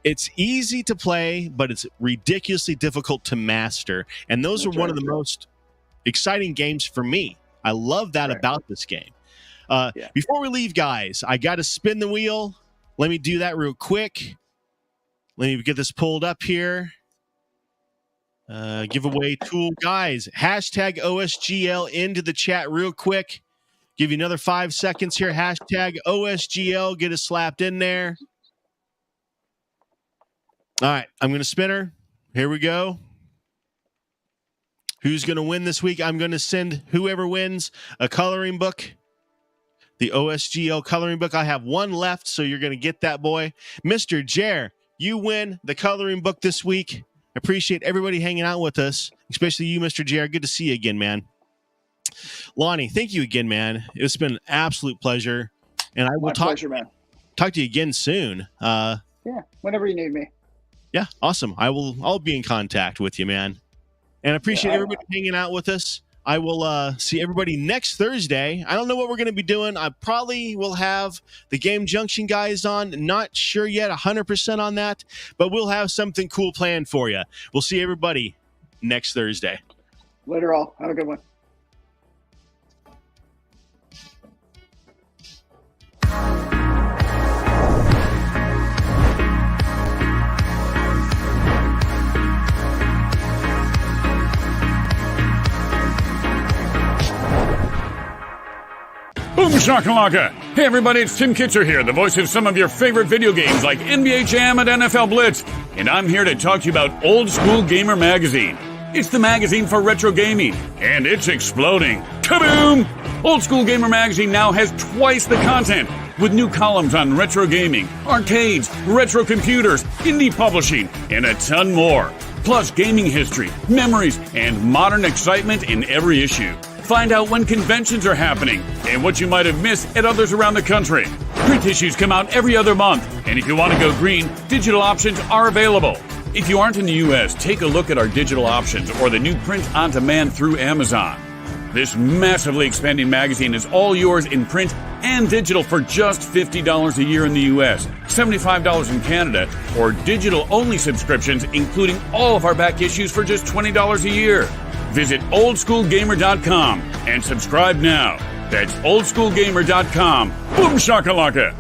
It's easy to play, but it's ridiculously difficult to master. And those are one of the most exciting games for me. I love that about this game. Before we leave, guys, I got to spin the wheel. Let me do that real quick. Let me get this pulled up here. Giveaway tool, guys. Hashtag OSGL into the chat real quick. Give you another 5 seconds here. Hashtag OSGL. Get it slapped in there. All right, I'm going to spin her. Here we go. Who's going to win this week? I'm going to send whoever wins a coloring book. The OSGL coloring book. I have one left, so you're going to get that, boy. Mr. Jer, you win the coloring book this week. I appreciate everybody hanging out with us, especially you, Mr. Jer. Good to see you again, man. Lonnie, thank you again, man. It's been an absolute pleasure. And I will talk to you again soon. Yeah, whenever you need me. Yeah, awesome. I'll be in contact with you, man. And I appreciate everybody hanging out with us. I will see everybody next Thursday. I don't know what we're going to be doing. I probably will have the Game Junction guys on. Not sure yet 100% on that, but we'll have something cool planned for you. We'll see everybody next Thursday. Later all. Have a good one. Boom shakalaka! Hey everybody, it's Tim Kitzer here, the voice of some of your favorite video games like NBA Jam and NFL Blitz, and I'm here to talk to you about Old School Gamer Magazine. It's the magazine for retro gaming, and it's exploding. Kaboom! Old School Gamer Magazine now has twice the content, with new columns on retro gaming, arcades, retro computers, indie publishing, and a ton more. Plus gaming history, memories, and modern excitement in every issue. Find out when conventions are happening and what you might have missed at others around the country. Print issues come out every other month, and if you want to go green, digital options are available. If you aren't in the U.S., take a look at our digital options or the new print on demand through Amazon. This massively expanding magazine is all yours in print and digital for just $50 a year in the U.S., $75 in Canada, or digital-only subscriptions, including all of our back issues for just $20 a year. Visit oldschoolgamer.com and subscribe now. That's oldschoolgamer.com. Boom shakalaka!